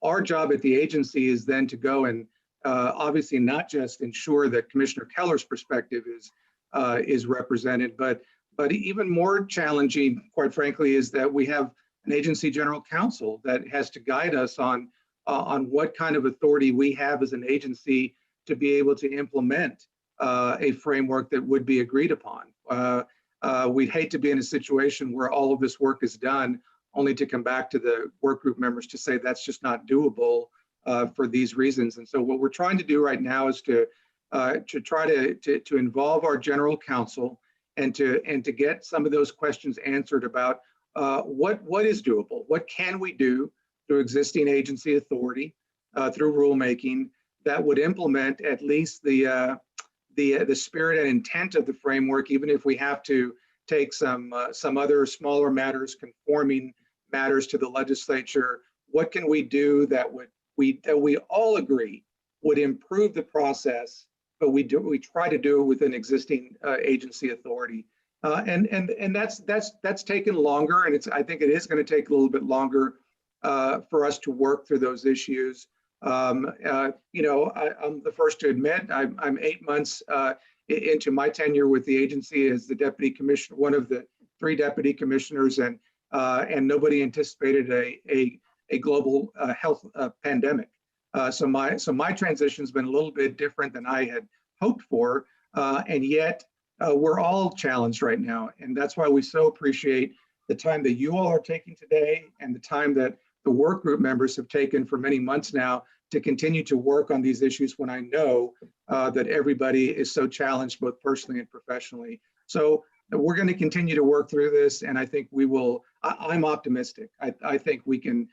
Our job at the agency is then to go and obviously not just ensure that Commissioner Keller's perspective is represented, but even more challenging, quite frankly, is that we have an agency general counsel that has to guide us on what kind of authority we have as an agency to be able to implement a framework that would be agreed upon. We'd hate to be in a situation where all of this work is done only to come back to the work group members to say that's just not doable for these reasons. And so what we're trying to do right now is to try to involve our general counsel and to get some of those questions answered about what is doable, what can we do through existing agency authority, through rulemaking that would implement at least the spirit and intent of the framework, even if we have to take some other smaller matters, conforming matters to the legislature. What can we do that we all agree would improve the process, but we try to do it within existing agency authority, and that's taken longer, and I think it is going to take a little bit longer for us to work through those issues. I'm the first to admit I'm 8 months into my tenure with the agency as the deputy commissioner, one of the 3 deputy commissioners, and nobody anticipated a global health pandemic. So my transition has been a little bit different than I had hoped for, and yet we're all challenged right now, and that's why we so appreciate the time that you all are taking today and the time that the work group members have taken for many months now to continue to work on these issues when I know that everybody is so challenged both personally and professionally. So we're going to continue to work through this, and I think we will. I'm optimistic. I think we can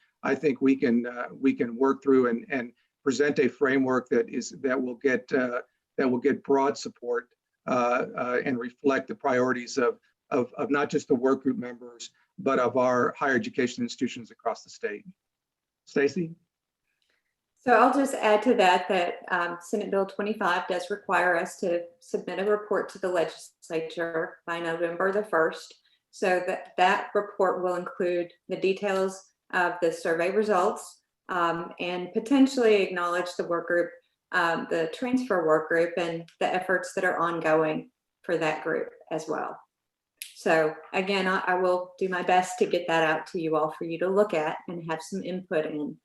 work through and present a framework that will get broad support and reflect the priorities of not just the work group members, but of our higher education institutions across the state. Stacy? So I'll just add to that Senate Bill 25 does require us to submit a report to the legislature by November the 1st. So that report will include the details of the survey results and potentially acknowledge the work group, the transfer work group, and the efforts that are ongoing for that group as well. So again, I will do my best to get that out to you all for you to look at and have some input in.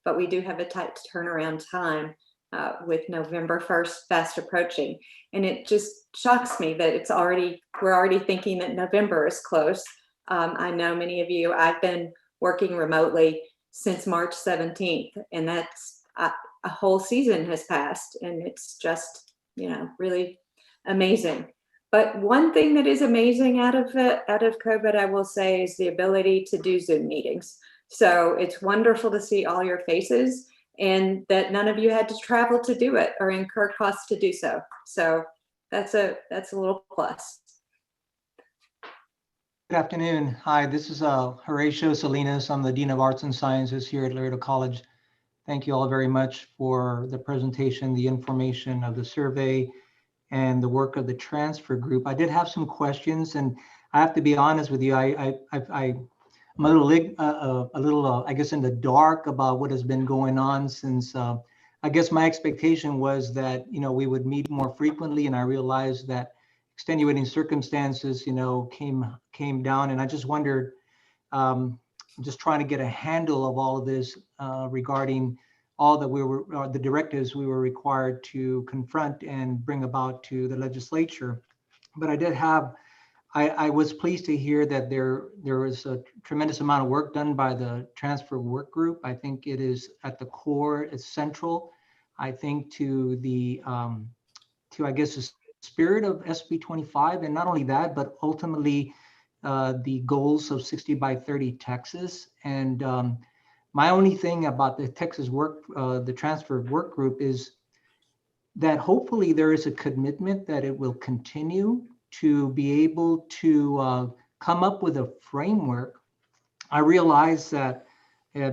But we do have a tight turnaround time with November 1st fast approaching. And it just shocks me that we're already thinking that November is close. I know many of you, I've been working remotely since March 17th, and that's a whole season has passed, and it's just, really amazing. But one thing that is amazing out of COVID, I will say, is the ability to do Zoom meetings. So it's wonderful to see all your faces and that none of you had to travel to do it or incur costs to do so. So that's a little plus. Good afternoon. Hi, this is Horatio Salinas. I'm the Dean of Arts and Sciences here at Laredo College. Thank you all very much for the presentation, the information of the survey, and the work of the transfer group. I did have some questions, and I have to be honest with you. I'm a little, I guess, in the dark about what has been going on since. I guess my expectation was that we would meet more frequently, and I realized that extenuating circumstances, came down, and I just wondered. Just trying to get a handle of all of this regarding all that the directives we were required to confront and bring about to the legislature. But I was pleased to hear that there was a tremendous amount of work done by the transfer work group. I think it is at the core, it's central, I think, to I guess, the spirit of SB 25. And not only that, but ultimately the goals of 60 by 30 Texas. And my only thing about the Texas the transfer work group is that hopefully there is a commitment that it will continue to be able to come up with a framework. I realize that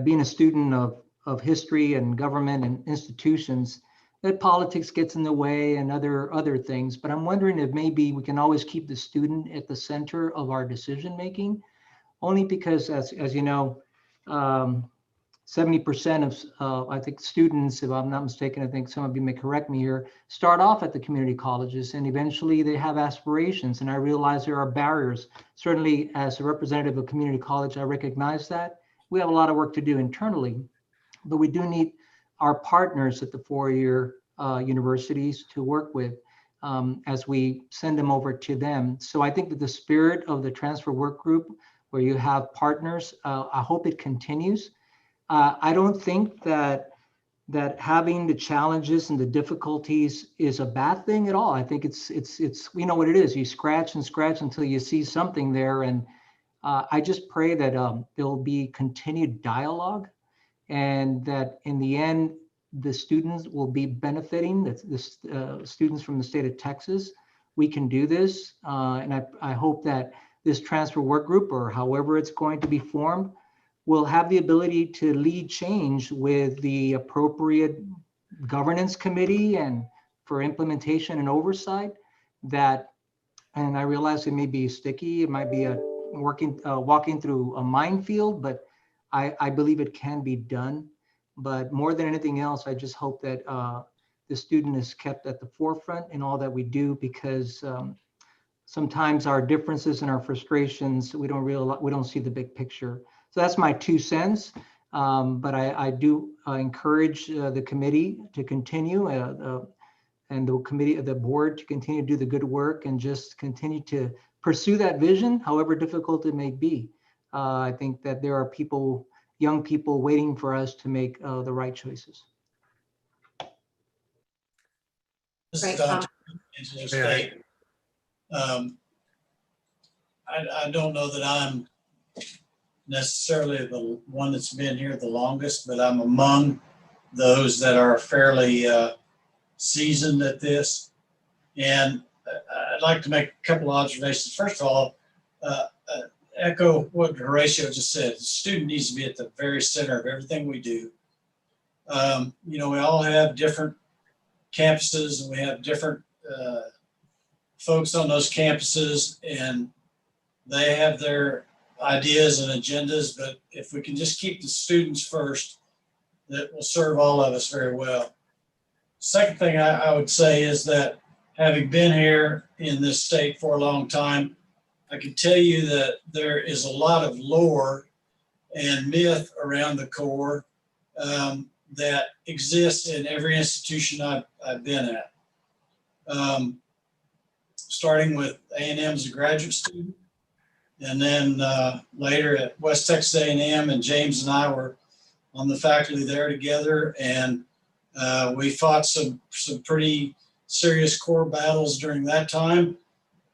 being a student of history and government and institutions, that politics gets in the way and other things, but I'm wondering if maybe we can always keep the student at the center of our decision making, only because as you know, 70% of, I think, students, if I'm not mistaken, I think some of you may correct me here, start off at the community colleges and eventually they have aspirations. And I realize there are barriers. Certainly, as a representative of community college, I recognize that. We have a lot of work to do internally, but we do need our partners at the four-year universities to work with as we send them over to them. So I think that the spirit of the transfer work group, where you have partners, I hope it continues. I don't think that having the challenges and the difficulties is a bad thing at all. I think it's we know what it is. You scratch and scratch until you see something there. And I just pray that there will be continued dialogue, and that in the end, the students will be benefiting, the students from the state of Texas. We can do this. And I hope that this transfer work group, or however it's going to be formed, will have the ability to lead change with the appropriate governance committee and for implementation and oversight. That, and I realize it may be sticky, it might be walking through a minefield, but I believe it can be done. But more than anything else, I just hope that the student is kept at the forefront in all that we do, because sometimes our differences and our frustrations, we don't see the big picture. So that's my 2 cents. But I do encourage the committee to continue and the board to continue to do the good work and just continue to pursue that vision, however difficult it may be. I think that there are people, young people, waiting for us to make the right choices. This Right, is Dr. Angelo State. I don't know that I'm necessarily the one that's been here the longest, but I'm among those that are fairly seasoned at this. And I'd like to make a couple of observations. First of all, echo what Horatio just said. The student needs to be at the very center of everything we do. You know, we all have different campuses and we have different folks on those campuses, and they have their ideas and agendas, but if we can just keep the students first, that will serve all of us very well. Second thing I would say is that having been here in this state for a long time, I can tell you that there is a lot of lore and myth around the core that exists in every institution I've been at. Starting with A&M as a graduate student, and then later at West Texas A&M, and James and I were on the faculty there together, and we fought some pretty serious core battles during that time.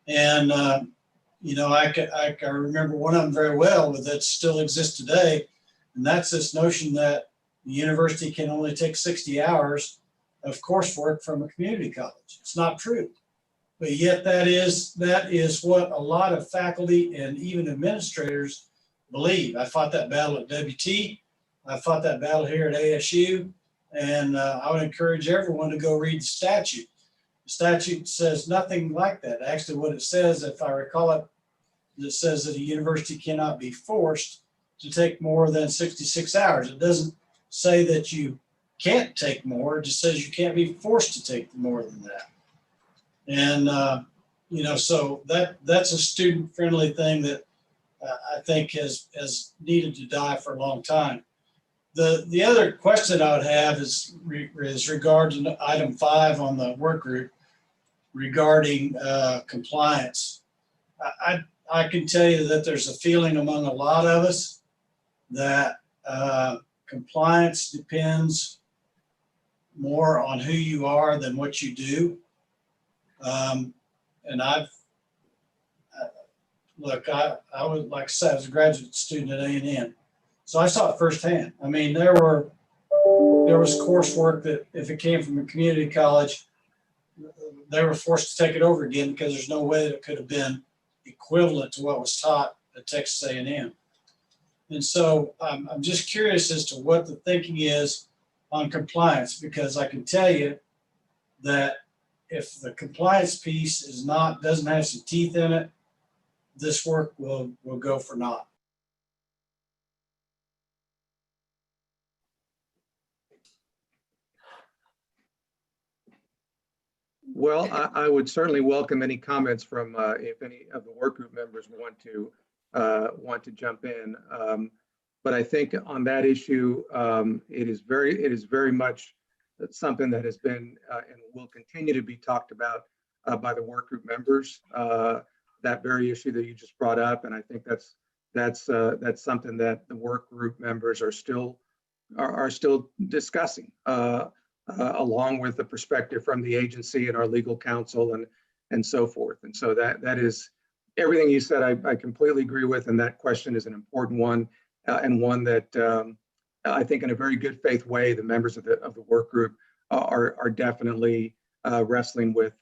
And you know, I remember one of them very well, but that still exists today, and that's this notion that the university can only take 60 hours of coursework from a community college. It's not true. But yet that is what a lot of faculty and even administrators believe. I fought that battle at WT. I fought that battle here at ASU. And I would encourage everyone to go read the statute. The statute says nothing like that. Actually, what it says, if I recall it, it says that a university cannot be forced to take more than 66 hours. It doesn't say that you can't take more. It just says you can't be forced to take more than that. And, you know, so that's a student-friendly thing that I think has needed to die for a long time. The other question I would have is regarding item 5 on the work group regarding compliance. I can tell you that there's a feeling among a lot of us that compliance depends more on who you are than what you do. And look, I was, like I said, I was a graduate student at A&M. So I saw it firsthand. I mean, there was coursework that if it came from a community college, they were forced to take it over again because there's no way that it could have been equivalent to what was taught at Texas A&M. And so I'm just curious as to what the thinking is on compliance, because I can tell you that if the compliance piece doesn't have some teeth in it, this work will go for naught. Well, I would certainly welcome any comments from if any of the work group members want to jump in. But I think on that issue, it is very much something that has been and will continue to be talked about by the work group members. That very issue that you just brought up, and I think that's something that the work group members are still discussing, along with the perspective from the agency and our legal counsel and so forth. And so that is everything you said. I completely agree with, and that question is an important one, and one that I think in a very good faith way the members of the work group are definitely wrestling with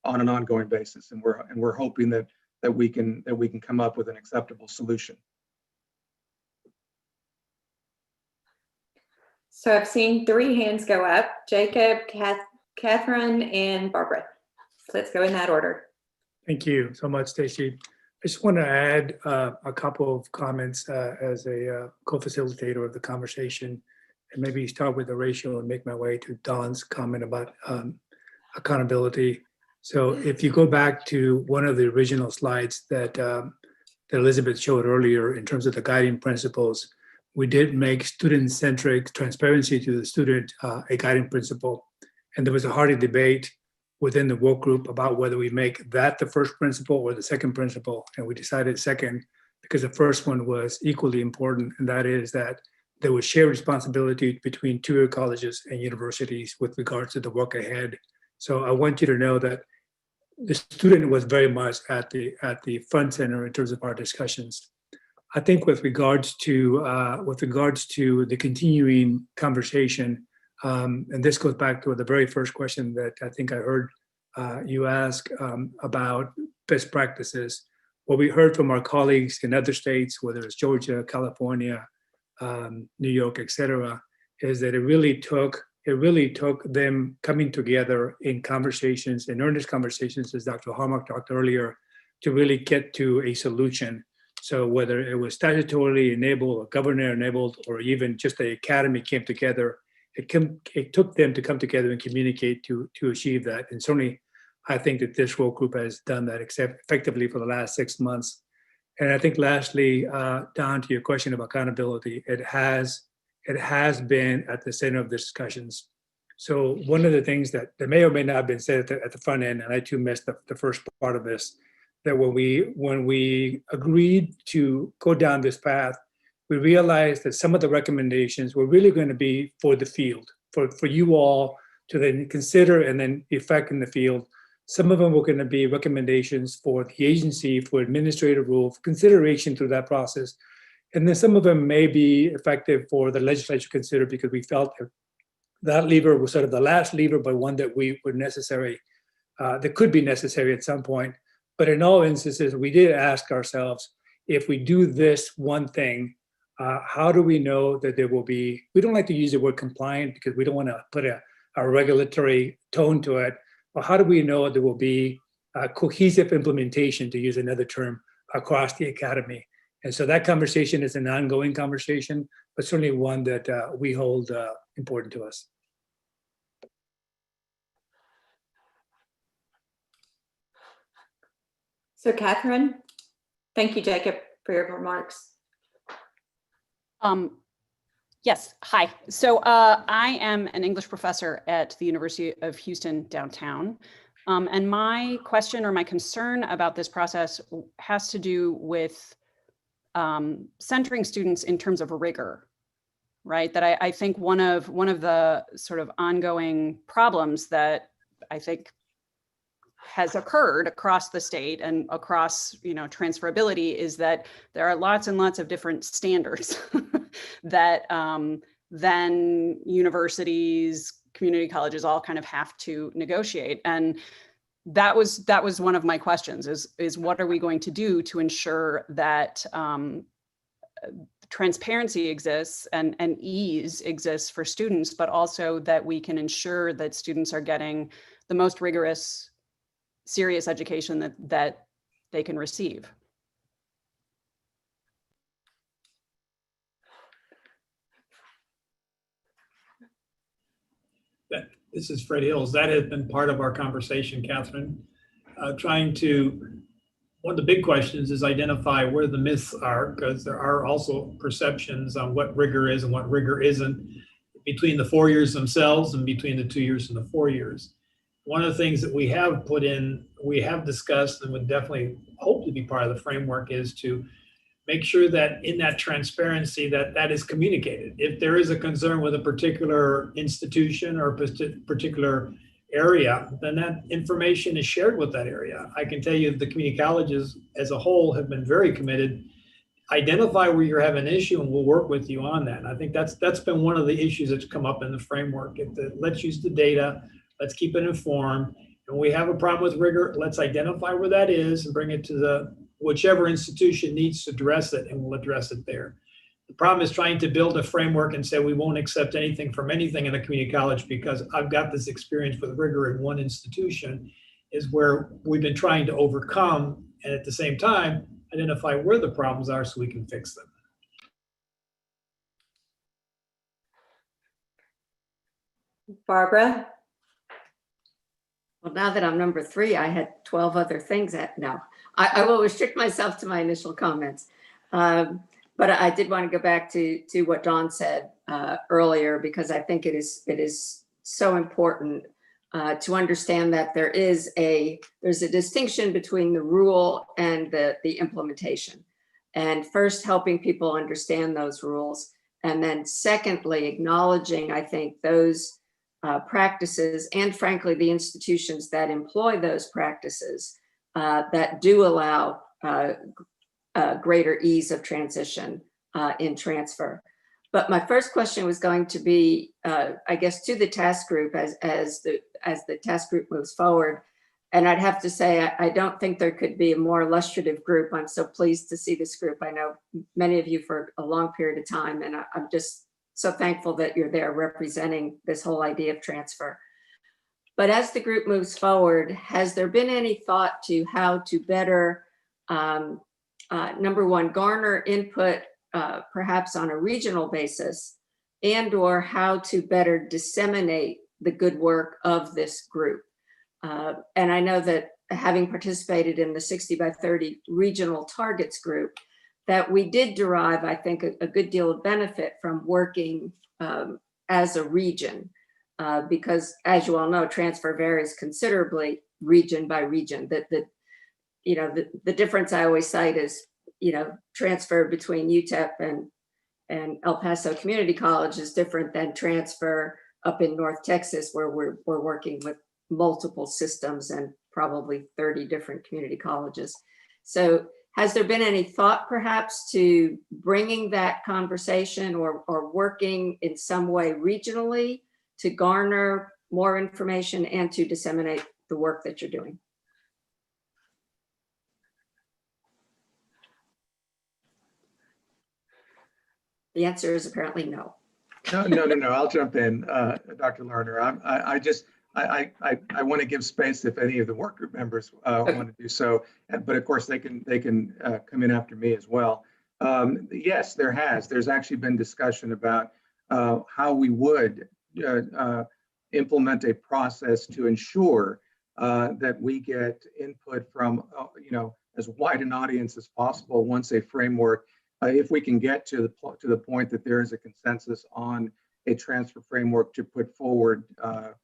on an ongoing basis, and we're hoping that we can come up with an acceptable solution. So I've seen 3 hands go up: Jacob, Catherine, and Barbara. So let's go in that order. Thank you so much, Stacy. I just want to add a couple of comments as a co-facilitator of the conversation, and maybe start with the ratio and make my way to Don's comment about accountability. So if you go back to one of the original slides that Elizabeth showed earlier in terms of the guiding principles, we did make student-centric transparency to the student a guiding principle. And there was a hearty debate within the work group about whether we make that the first principle or the second principle. And we decided second, because the first one was equally important, and that is that there was shared responsibility between two-year colleges and universities with regards to the work ahead. So I want you to know that the student was very much at the front center in terms of our discussions. I think with regards to the continuing conversation, and this goes back to the very first question that I think I heard you ask about best practices. What we heard from our colleagues in other states, whether it's Georgia, California, New York, et cetera, is that it really took them coming together in conversations, in earnest conversations, as Dr. Hallmark talked earlier, to really get to a solution. So whether it was statutorily enabled or governor enabled, or even just the academy came together, it took them to come together and communicate to achieve that. And certainly, I think that this work group has done that effectively for the last 6 months. And I think lastly, Don, to your question of accountability, it has been at the center of the discussions. So one of the things that may or may not have been said at the front end, and I too missed the first part of this, that when we agreed to go down this path, we realized that some of the recommendations were really going to be for the field, for you all to then consider and then effect in the field. Some of them were going to be recommendations for the agency, for administrative rule, for consideration through that process. And then some of them may be effective for the legislature to consider, because we felt that lever was sort of the last lever, but one that we were necessary, that could be necessary at some point. But in all instances, we did ask ourselves, if we do this one thing, how do we know that there will be, we don't like to use the word compliant because we don't want to put a regulatory tone to it, but how do we know there will be a cohesive implementation, to use another term, across the academy? And so that conversation is an ongoing conversation, but certainly one that we hold important to us. So Catherine, thank you, Jacob, for your remarks. Yes, hi. So I am an English professor at the University of Houston downtown. And my question or my concern about this process has to do with centering students in terms of rigor, right? That I think one of the sort of ongoing problems that I think has occurred across the state and across, transferability, is that there are lots and lots of different standards that then universities, community colleges all kind of have to negotiate. And that was one of my questions, is what are we going to do to ensure that transparency exists and ease exists for students, but also that we can ensure that students are getting the most rigorous, serious education that they can receive. This is Fred Hills. That has been part of our conversation, Catherine. One of the big questions is identify where the myths are, because there are also perceptions on what rigor is and what rigor isn't between the 4 years themselves and between the 2 years and the 4 years. One of the things that we have put in, we have discussed and would definitely hope to be part of the framework is to make sure that in that transparency that is communicated. If there is a concern with a particular institution or particular area, then that information is shared with that area. I can tell you the community colleges as a whole have been very committed. Identify where you're having an issue and we'll work with you on that. And I think that's been one of the issues that's come up in the framework. Let's use the data, let's keep it informed. And we have a problem with rigor, let's identify where that is and bring it to whichever institution needs to address it, and we'll address it there. The problem is trying to build a framework and say we won't accept anything from anything in a community college because I've got this experience with rigor in one institution, is where we've been trying to overcome, and at the same time identify where the problems are so we can fix them. Barbara? Well, now that I'm number 3, I had 12 other things no. I will restrict myself to my initial comments. But I did want to go back to what Dawn said earlier, because I think it is so important to understand that there's a distinction between the rule and the implementation. And first, helping people understand those rules. And then secondly, acknowledging, I think, those practices and frankly, the institutions that employ those practices that do allow greater ease of transition in transfer. But my first question was going to be, I guess, to the task group as the task group moves forward. And I'd have to say, I don't think there could be a more illustrative group. I'm so pleased to see this group. I know many of you for a long period of time, and I'm just so thankful that you're there representing this whole idea of transfer. But as the group moves forward, has there been any thought to how to better, number one, garner input perhaps on a regional basis, and or how to better disseminate the good work of this group? And I know that having participated in the 60 by 30 regional targets group, that we did derive, I think, a good deal of benefit from working as a region. Because as you all know, transfer varies considerably region by region. The difference I always cite is, transfer between UTEP and El Paso Community College is different than transfer up in North Texas, where we're working with multiple systems and probably 30 different community colleges. So has there been any thought perhaps to bringing that conversation or working in some way regionally to garner more information and to disseminate the work that you're doing? The answer is apparently no. No. I'll jump in, Dr. Lerner. I want to give space if any of the work group members want to do so, but of course they can come in after me as well. Yes, there's actually been discussion about how we would implement a process to ensure that we get input from as wide an audience as possible once a framework, if we can get to the point that there is a consensus on a transfer framework to put forward to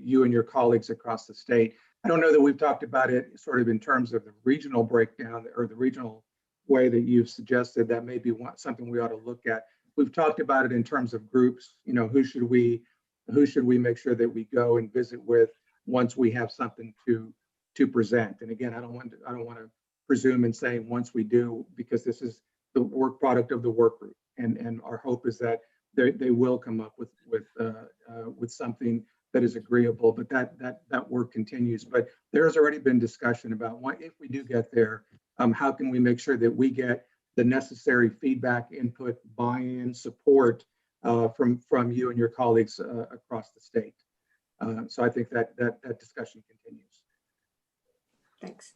you and your colleagues across the state. I don't know that we've talked about it sort of in terms of the regional breakdown or the regional way that you've suggested. That may be something we ought to look at. We've talked about it in terms of groups. Who should we make sure that we go and visit with once we have something to present? And again, I don't want to presume in saying once we do, because this is the work product of the work group, and our hope is that they will come up with something that is agreeable, but that work continues. But there has already been discussion about if we do get there, how can we make sure that we get the necessary feedback, input, buy-in, support from you and your colleagues across the state. So I think that discussion continues. Thanks.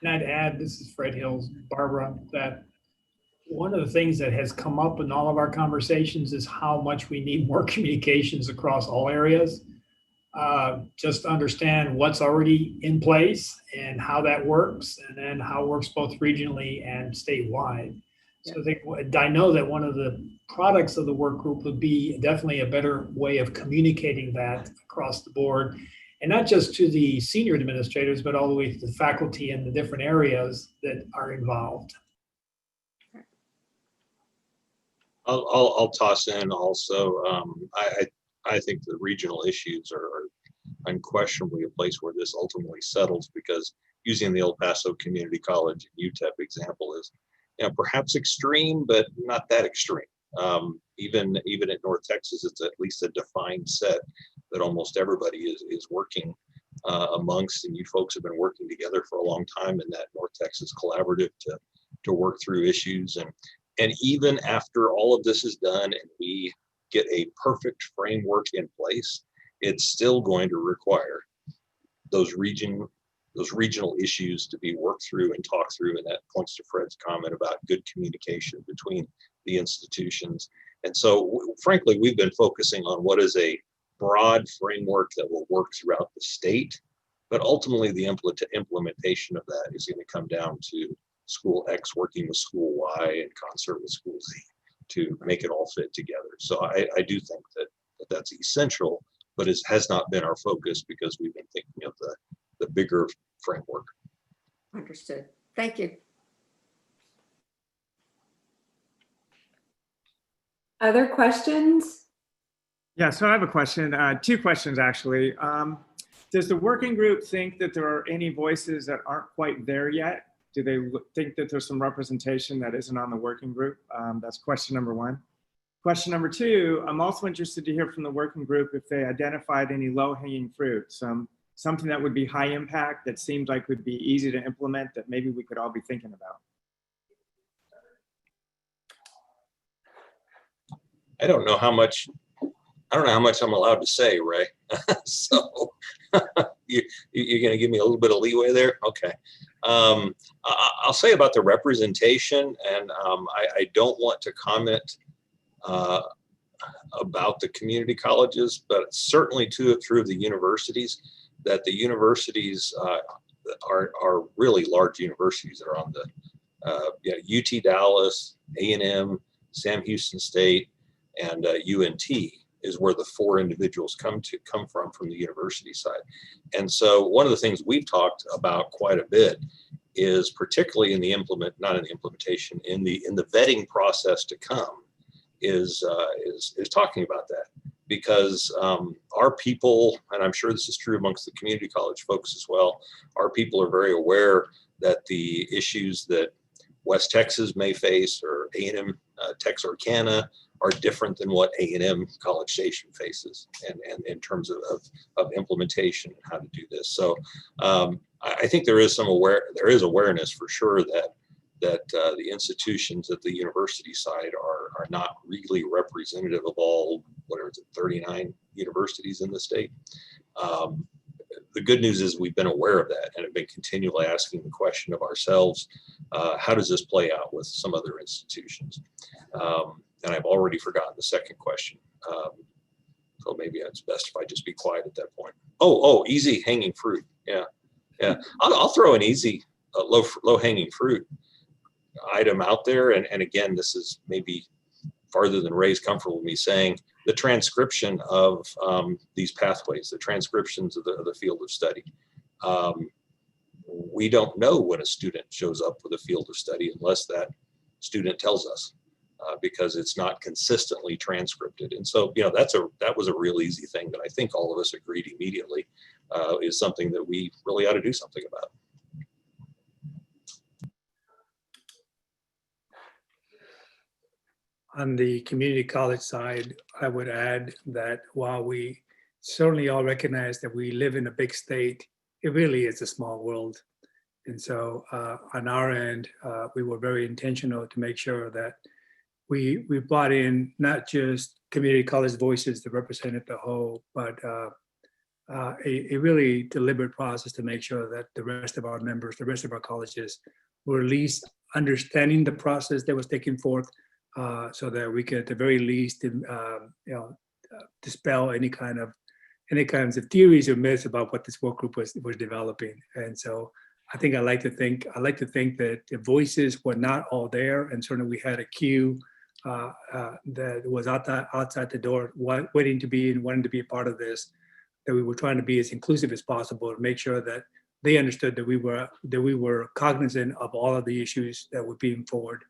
And I'd add, this is Fred Hills, Barbara, that one of the things that has come up in all of our conversations is how much we need more communications across all areas. Just to understand what's already in place and how that works, and then how it works both regionally and statewide. So I know that one of the products of the work group would be definitely a better way of communicating that across the board, and not just to the senior administrators, but all the way to the faculty in the different areas that are involved. I'll toss in also. I think the regional issues are unquestionably a place where this ultimately settles, because using the El Paso Community College and UTEP example is, perhaps extreme, but not that extreme. Even at North Texas, it's at least a defined set that almost everybody is working amongst, and you folks have been working together for a long time in that North Texas collaborative to work through issues. And even after all of this is done and we get a perfect framework in place, it's still going to require those regional issues to be worked through and talked through. And that points to Fred's comment about good communication between the institutions. And so, frankly, we've been focusing on what is a broad framework that will work throughout the state, but ultimately the implementation of that is going to come down to school X working with school Y in concert with school Z to make it all fit together. So I do think that that's essential, but it has not been our focus because we've been thinking of the bigger framework. Understood. Thank you. Other questions? Yeah, so I have a question, two questions actually. Does the working group think that there are any voices that aren't quite there yet? Do they think that there's some representation that isn't on the working group? That's question number one. Question number two, I'm also interested to hear from the working group if they identified any low-hanging fruit, something that would be high impact that seems like would be easy to implement that maybe we could all be thinking about. I don't know how much I'm allowed to say, Ray. So you're going to give me a little bit of leeway there? Okay. I'll say about the representation, and I don't want to comment about the community colleges, but certainly through the universities, that the universities are really large universities that are on the UT Dallas, A&M, Sam Houston State, and UNT is where the four individuals come from the university side. And so one of the things we've talked about quite a bit is particularly in the implementation, in the vetting process to come is talking about that, because our people, and I'm sure this is true amongst the community college folks as well, our people are very aware that the issues that West Texas may face or A&M Texarkana are different than what A&M College Station faces, and in terms of implementation and how to do this. So I think there is awareness for sure that the institutions at the university side are not really representative of all, 39 universities in the state. The good news is we've been aware of that and have been continually asking the question of ourselves, how does this play out with some other institutions? And I've already forgotten the second question. So maybe it's best if I just be quiet at that point. Oh, easy hanging fruit. Yeah. I'll throw an easy low hanging fruit item out there. And again, this is maybe farther than Ray's comfortable with me saying, the transcription of these pathways, the transcriptions of the field of study. We don't know when a student shows up with a field of study unless that student tells us, because it's not consistently transcripted. And so, that was a real easy thing that I think all of us agreed immediately is something that we really ought to do something about. On the community college side, I would add that while we certainly all recognize that we live in a big state, it really is a small world. And so on our end, we were very intentional to make sure that we brought in not just community college voices that represented the whole, but a really deliberate process to make sure that the rest of our members, the rest of our colleges were at least understanding the process that was taken forth, so that we could, at the very least, dispel any kinds of theories or myths about what this work group was developing. And so I like to think that the voices were not all there, and certainly we had a queue that was outside the door, waiting to be and wanting to be a part of this, that we were trying to be as inclusive as possible to make sure that they understood that we were cognizant of all of the issues that were being forward.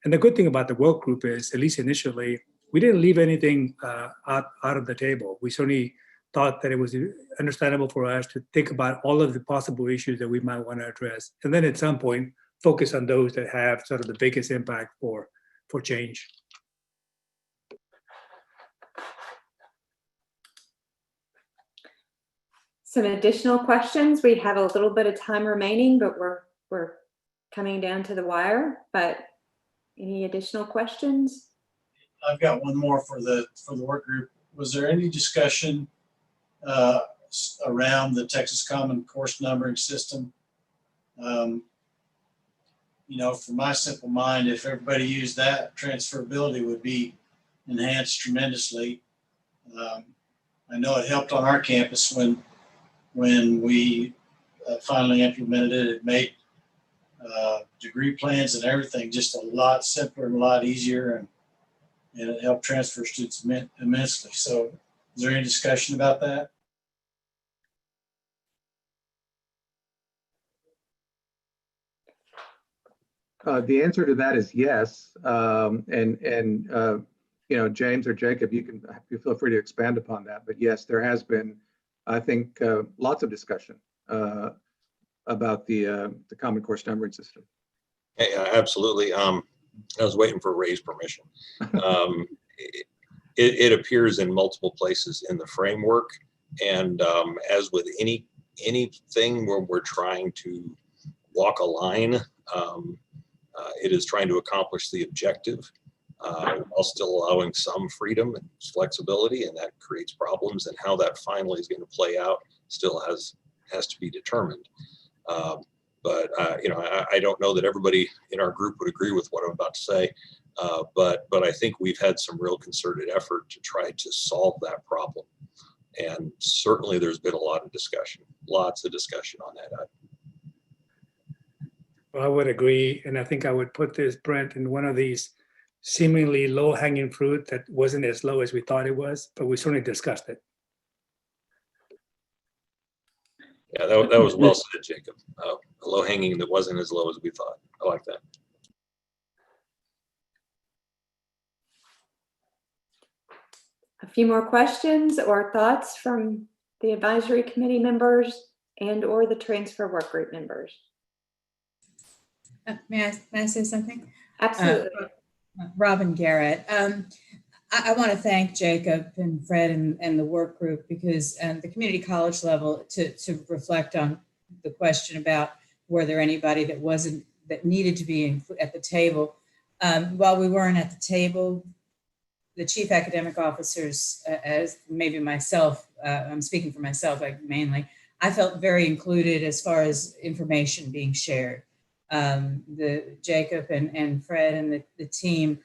And the good thing about the work group is, at least initially, we didn't leave anything out of the table. We certainly thought that it was understandable for us to think about all of the possible issues that we might want to address, and then at some point focus on those that have sort of the biggest impact for change. Some additional questions. We have a little bit of time remaining, but we're coming down to the wire. But any additional questions? I've got one more for the work group. Was there any discussion around the Texas Common Course numbering system? For my simple mind, if everybody used that, transferability would be enhanced tremendously. I know it helped on our campus when we finally implemented it. It made degree plans and everything just a lot simpler and a lot easier, and it helped transfer students immensely. So is there any discussion about that? The answer to that is yes. James or Jacob, you feel free to expand upon that. But yes, there has been, I think, lots of discussion about the Common Core numbering system. Hey, absolutely. I was waiting for Ray's permission. It appears in multiple places in the framework, and as with anything where we're trying to walk a line, it is trying to accomplish the objective while still allowing some freedom and flexibility, and that creates problems. And how that finally is going to play out still has to be determined. But I don't know that everybody in our group would agree with what I'm about to say. But I think we've had some real concerted effort to try to solve that problem. And certainly there's been a lot of discussion, lots of discussion on that. Well, I would agree. And I think I would put this, Brent, in one of these seemingly low-hanging fruit that wasn't as low as we thought it was, but we certainly discussed it. Yeah, that was well said, Jacob. Low-hanging that wasn't as low as we thought. I like that. A few more questions or thoughts from the advisory committee members and or the transfer work group members? May I say something? Absolutely. Robin Garrett. I want to thank Jacob and Fred and the work group, because the community college level to reflect on the question about were there anybody that needed to be at the table. While we weren't at the table, the chief academic officers, as maybe myself, I'm speaking for myself mainly, I felt very included as far as information being shared. The Jacob and Fred and the team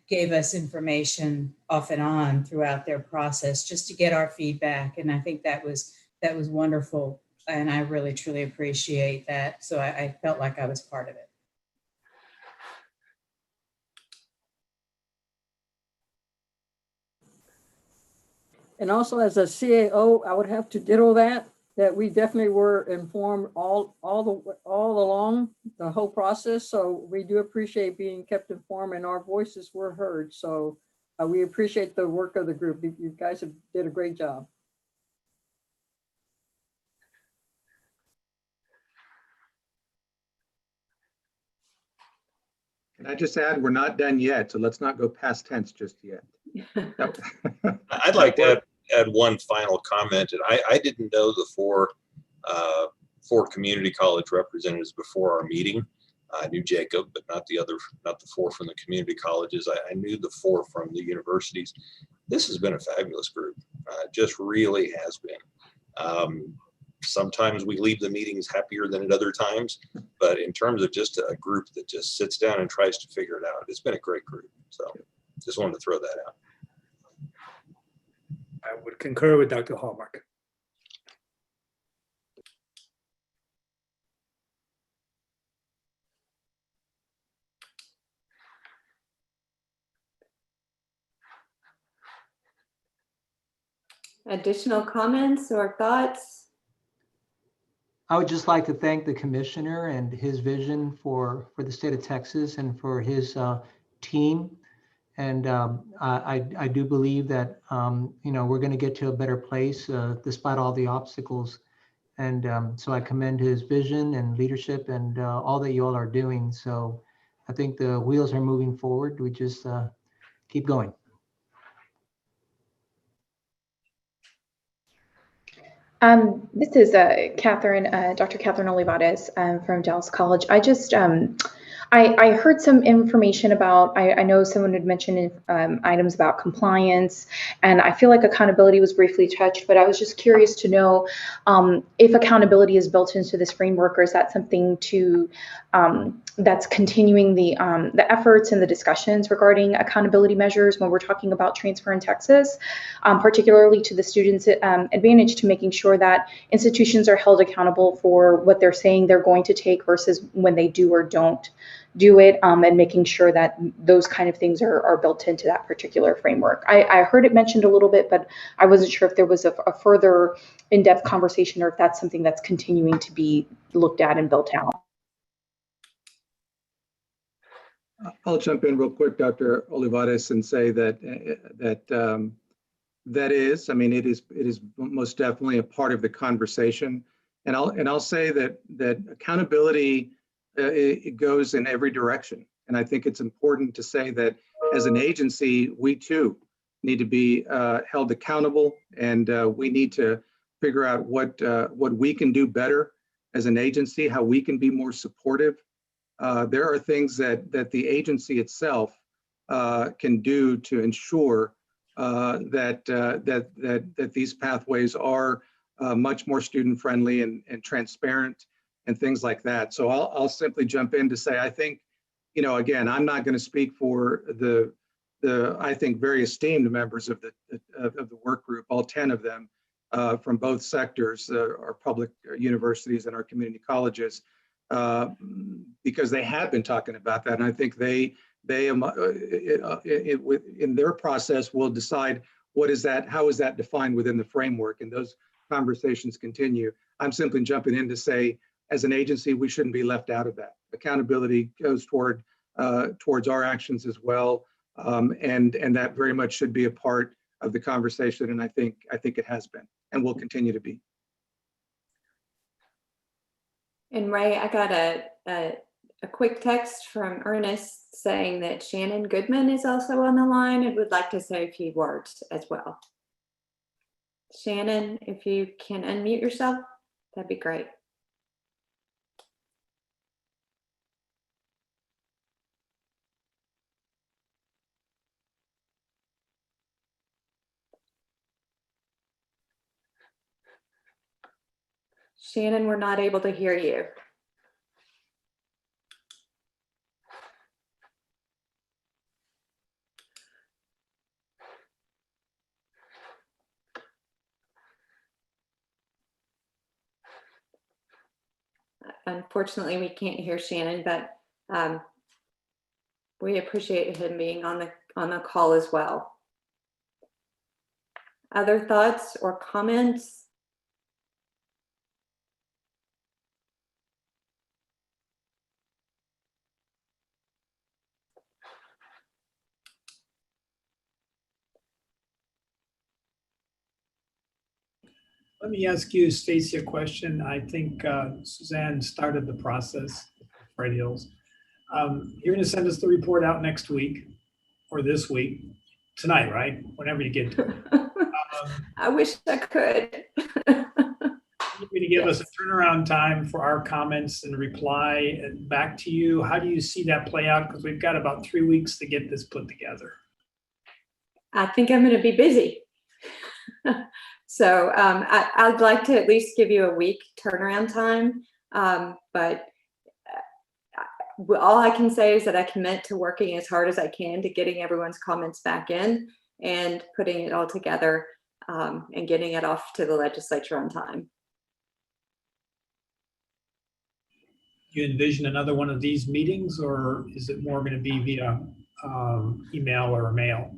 gave us information off and on throughout their process just to get our feedback. And I think that was wonderful. And I really, truly appreciate that. So I felt like I was part of it. And also as a CAO, I would have to ditto that we definitely were informed all along the whole process. So we do appreciate being kept informed and our voices were heard. So we appreciate the work of the group. You guys did a great job. Can I just add, we're not done yet, so let's not go past tense just yet. I'd like to add one final comment. And I didn't know the four community college representatives before our meeting. I knew Jacob, but not the four from the community colleges. I knew the four from the universities. This has been a fabulous group. Just really has been. Sometimes we leave the meetings happier than at other times, but in terms of just a group that just sits down and tries to figure it out, it's been a great group. So just wanted to throw that out. I would concur with Dr. Hallmark. Additional comments or thoughts? I would just like to thank the commissioner and his vision for the state of Texas and for his team. And I do believe that, we're going to get to a better place despite all the obstacles. And so I commend his vision and leadership and all that you all are doing. So I think the wheels are moving forward. We just keep going. This is Catherine, Dr. Catherine Olivares from Dallas College. I just, I heard some information about, I know someone had mentioned items about compliance, and I feel like accountability was briefly touched, but I was just curious to know if accountability is built into this framework, or is that something to, that's continuing the efforts and the discussions regarding accountability measures when we're talking about transfer in Texas, particularly to the students' advantage to making sure that institutions are held accountable for what they're saying they're going to take versus when they do or don't do it, and making sure that those kind of things are built into that particular framework. I heard it mentioned a little bit, but I wasn't sure if there was a further in-depth conversation or if that's something that's continuing to be looked at and built out. I'll jump in real quick, Dr. Olivares, and say that that is, I mean, it is most definitely a part of the conversation. And I'll say that accountability it goes in every direction. And I think it's important to say that as an agency, we too need to be held accountable, and we need to figure out what we can do better as an agency, how we can be more supportive. There are things that the agency itself can do to ensure that these pathways are much more student friendly and transparent and things like that. So I'll simply jump in to say, I think, again, I'm not going to speak for the I think very esteemed members of the work group, all 10 of them from both sectors, our public universities and our community colleges, because they have been talking about that. And I think they in their process will decide what is that, how is that defined within the framework, and those conversations continue. I'm simply jumping in to say, as an agency, we shouldn't be left out of that. Accountability goes towards our actions as well, and that very much should be a part of the conversation. And I think it has been and will continue to be. And Ray, I got a quick text from Ernest saying that Shannon Goodman is also on the line and would like to say a few words as well. Shannon, if you can unmute yourself, that'd be great. Shannon, we're not able to hear you. Unfortunately, we can't hear Shannon, but we appreciate him being on the call as well. Other thoughts or comments? Let me ask you, Stacy, a question. I think Suzanne started the process, Fred Hills. You're going to send us the report out next week or this week, tonight, right? Whenever you get to it. I wish I could. You're going to give us a turnaround time for our comments and reply back to you. How do you see that play out? Because we've got about 3 weeks to get this put together. I think I'm going to be busy. So I'd like to at least give you a week turnaround time, but all I can say is that I commit to working as hard as I can to getting everyone's comments back in and putting it all together and getting it off to the legislature on time. You envision another one of these meetings, or is it more going to be via email or mail?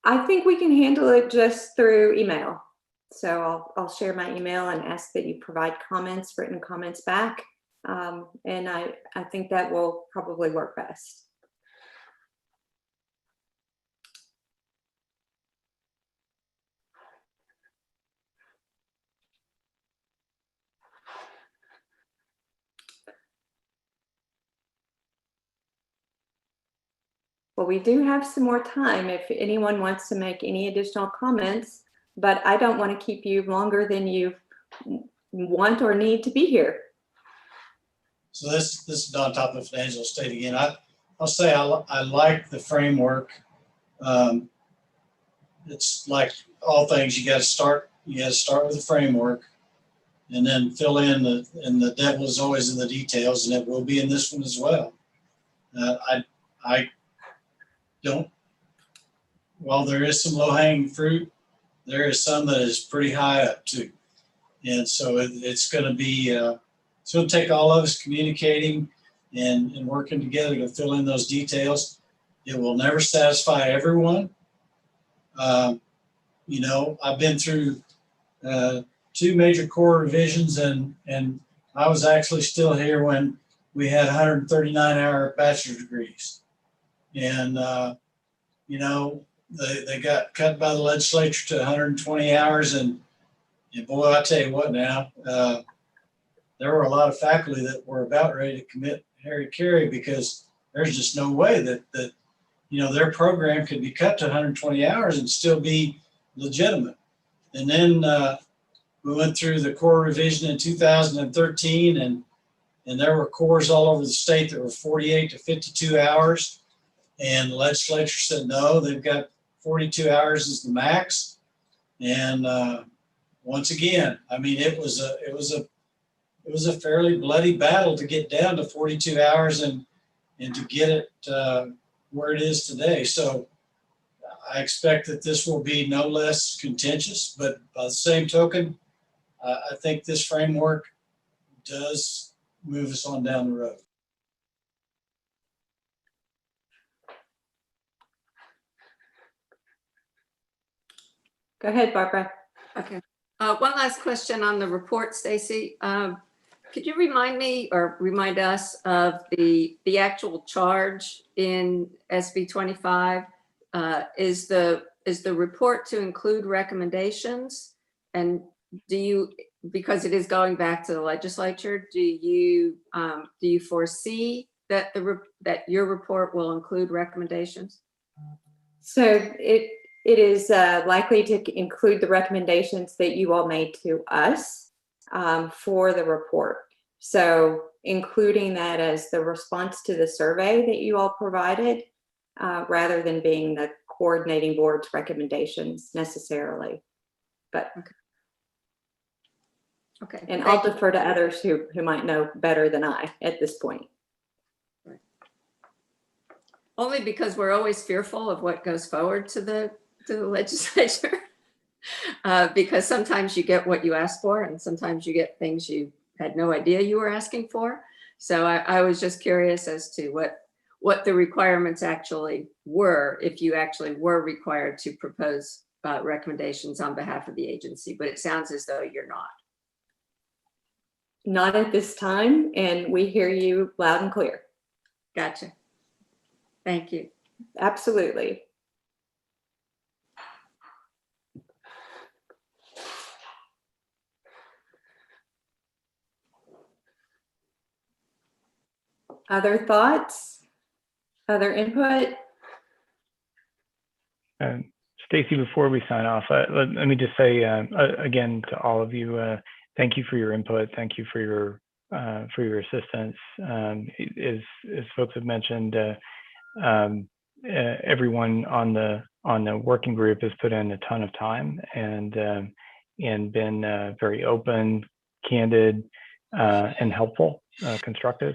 I think we can handle it just through email. So I'll share my email and ask that you provide comments, written comments back. And I think that will probably work best. Well, we do have some more time if anyone wants to make any additional comments, but I don't want to keep you longer than you want or need to be here. So this is Don Top of Financial State again. I'll say I like the framework. It's like all things, you got to start with the framework and then fill in and the devil is always in the details, and it will be in this one as well. I don't, while there is some low-hanging fruit, there is some that is pretty high up too. And so it's going to be, it's going to take all of us communicating and working together to fill in those details. It will never satisfy everyone. You know, I've been through 2 major core revisions, and I was actually still here when we had 139-hour bachelor's degrees. And, you know, they got cut by the legislature to 120 hours. And boy, I tell you what now, there were a lot of faculty that were about ready to commit Harry because there's just no way that you know, their program could be cut to 120 hours and still be legitimate. And then we went through the core revision in 2013, and there were cores all over the state that were 48 to 52 hours. And the legislature said, no, they've got 42 hours is the max. And once again, I mean, it was a fairly bloody battle to get down to 42 hours and to get it where it is today. So I expect that this will be no less contentious, but by the same token, I think this framework does move us on down the road. Go ahead, Barbara. Okay. One last question on the report, Stacy. Could you remind me or remind us of the actual charge in SB 25? Is the report to include recommendations? And do you, because it is going back to the legislature, do you foresee that that your report will include recommendations? So it is likely to include the recommendations that you all made to us for the report. So including that as the response to the survey that you all provided, rather than being the coordinating board's recommendations necessarily. But okay. And I'll defer to others who might know better than I at this point. Right. Only because we're always fearful of what goes forward to the legislature. Because sometimes you get what you ask for, and sometimes you get things you had no idea you were asking for. So I was just curious as to what the requirements actually were, if you actually were required to propose recommendations on behalf of the agency, but it sounds as though you're not. Not at this time, and we hear you loud and clear. Gotcha. Thank you. Absolutely. Other thoughts? Other input? Stacy, before we sign off, let me just say again to all of you, thank you for your input. Thank you for your assistance. As folks have mentioned, everyone on the working group has put in a ton of time and been very open, candid, and helpful, constructive.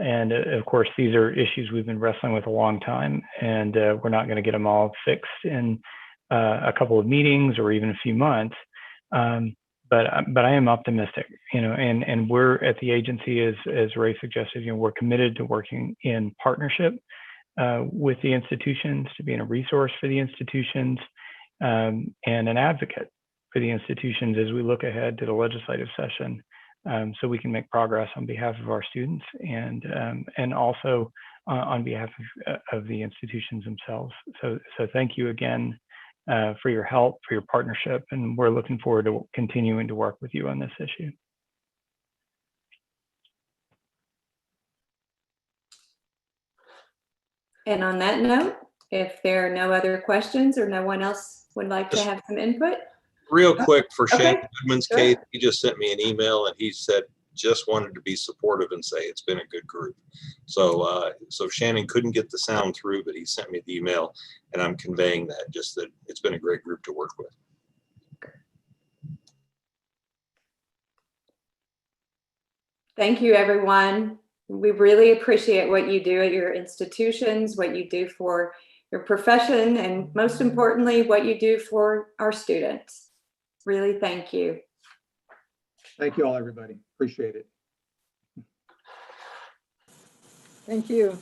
And of course, these are issues we've been wrestling with a long time, and we're not going to get them all fixed in a couple of meetings or even a few months. But I am optimistic, and we're at the agency, as Ray suggested, we're committed to working in partnership with the institutions, to being a resource for the institutions, and an advocate for the institutions as we look ahead to the legislative session, so we can make progress on behalf of our students and also on behalf of the institutions themselves. So thank you again for your help, for your partnership, and we're looking forward to continuing to work with you on this issue. And on that note, if there are no other questions or no one else would like to have some input. Real quick for Okay. Shannon Goodman's Sure. case, he just sent me an email and he said, just wanted to be supportive and say it's been a good group. So Shannon couldn't get the sound through, but he sent me the email and I'm conveying that, just that it's been a great group to work with. Thank you, everyone. We really appreciate what you do at your institutions, what you do for your profession, and most importantly, what you do for our students. Really, thank you. Thank you all, everybody. Appreciate it. Thank you.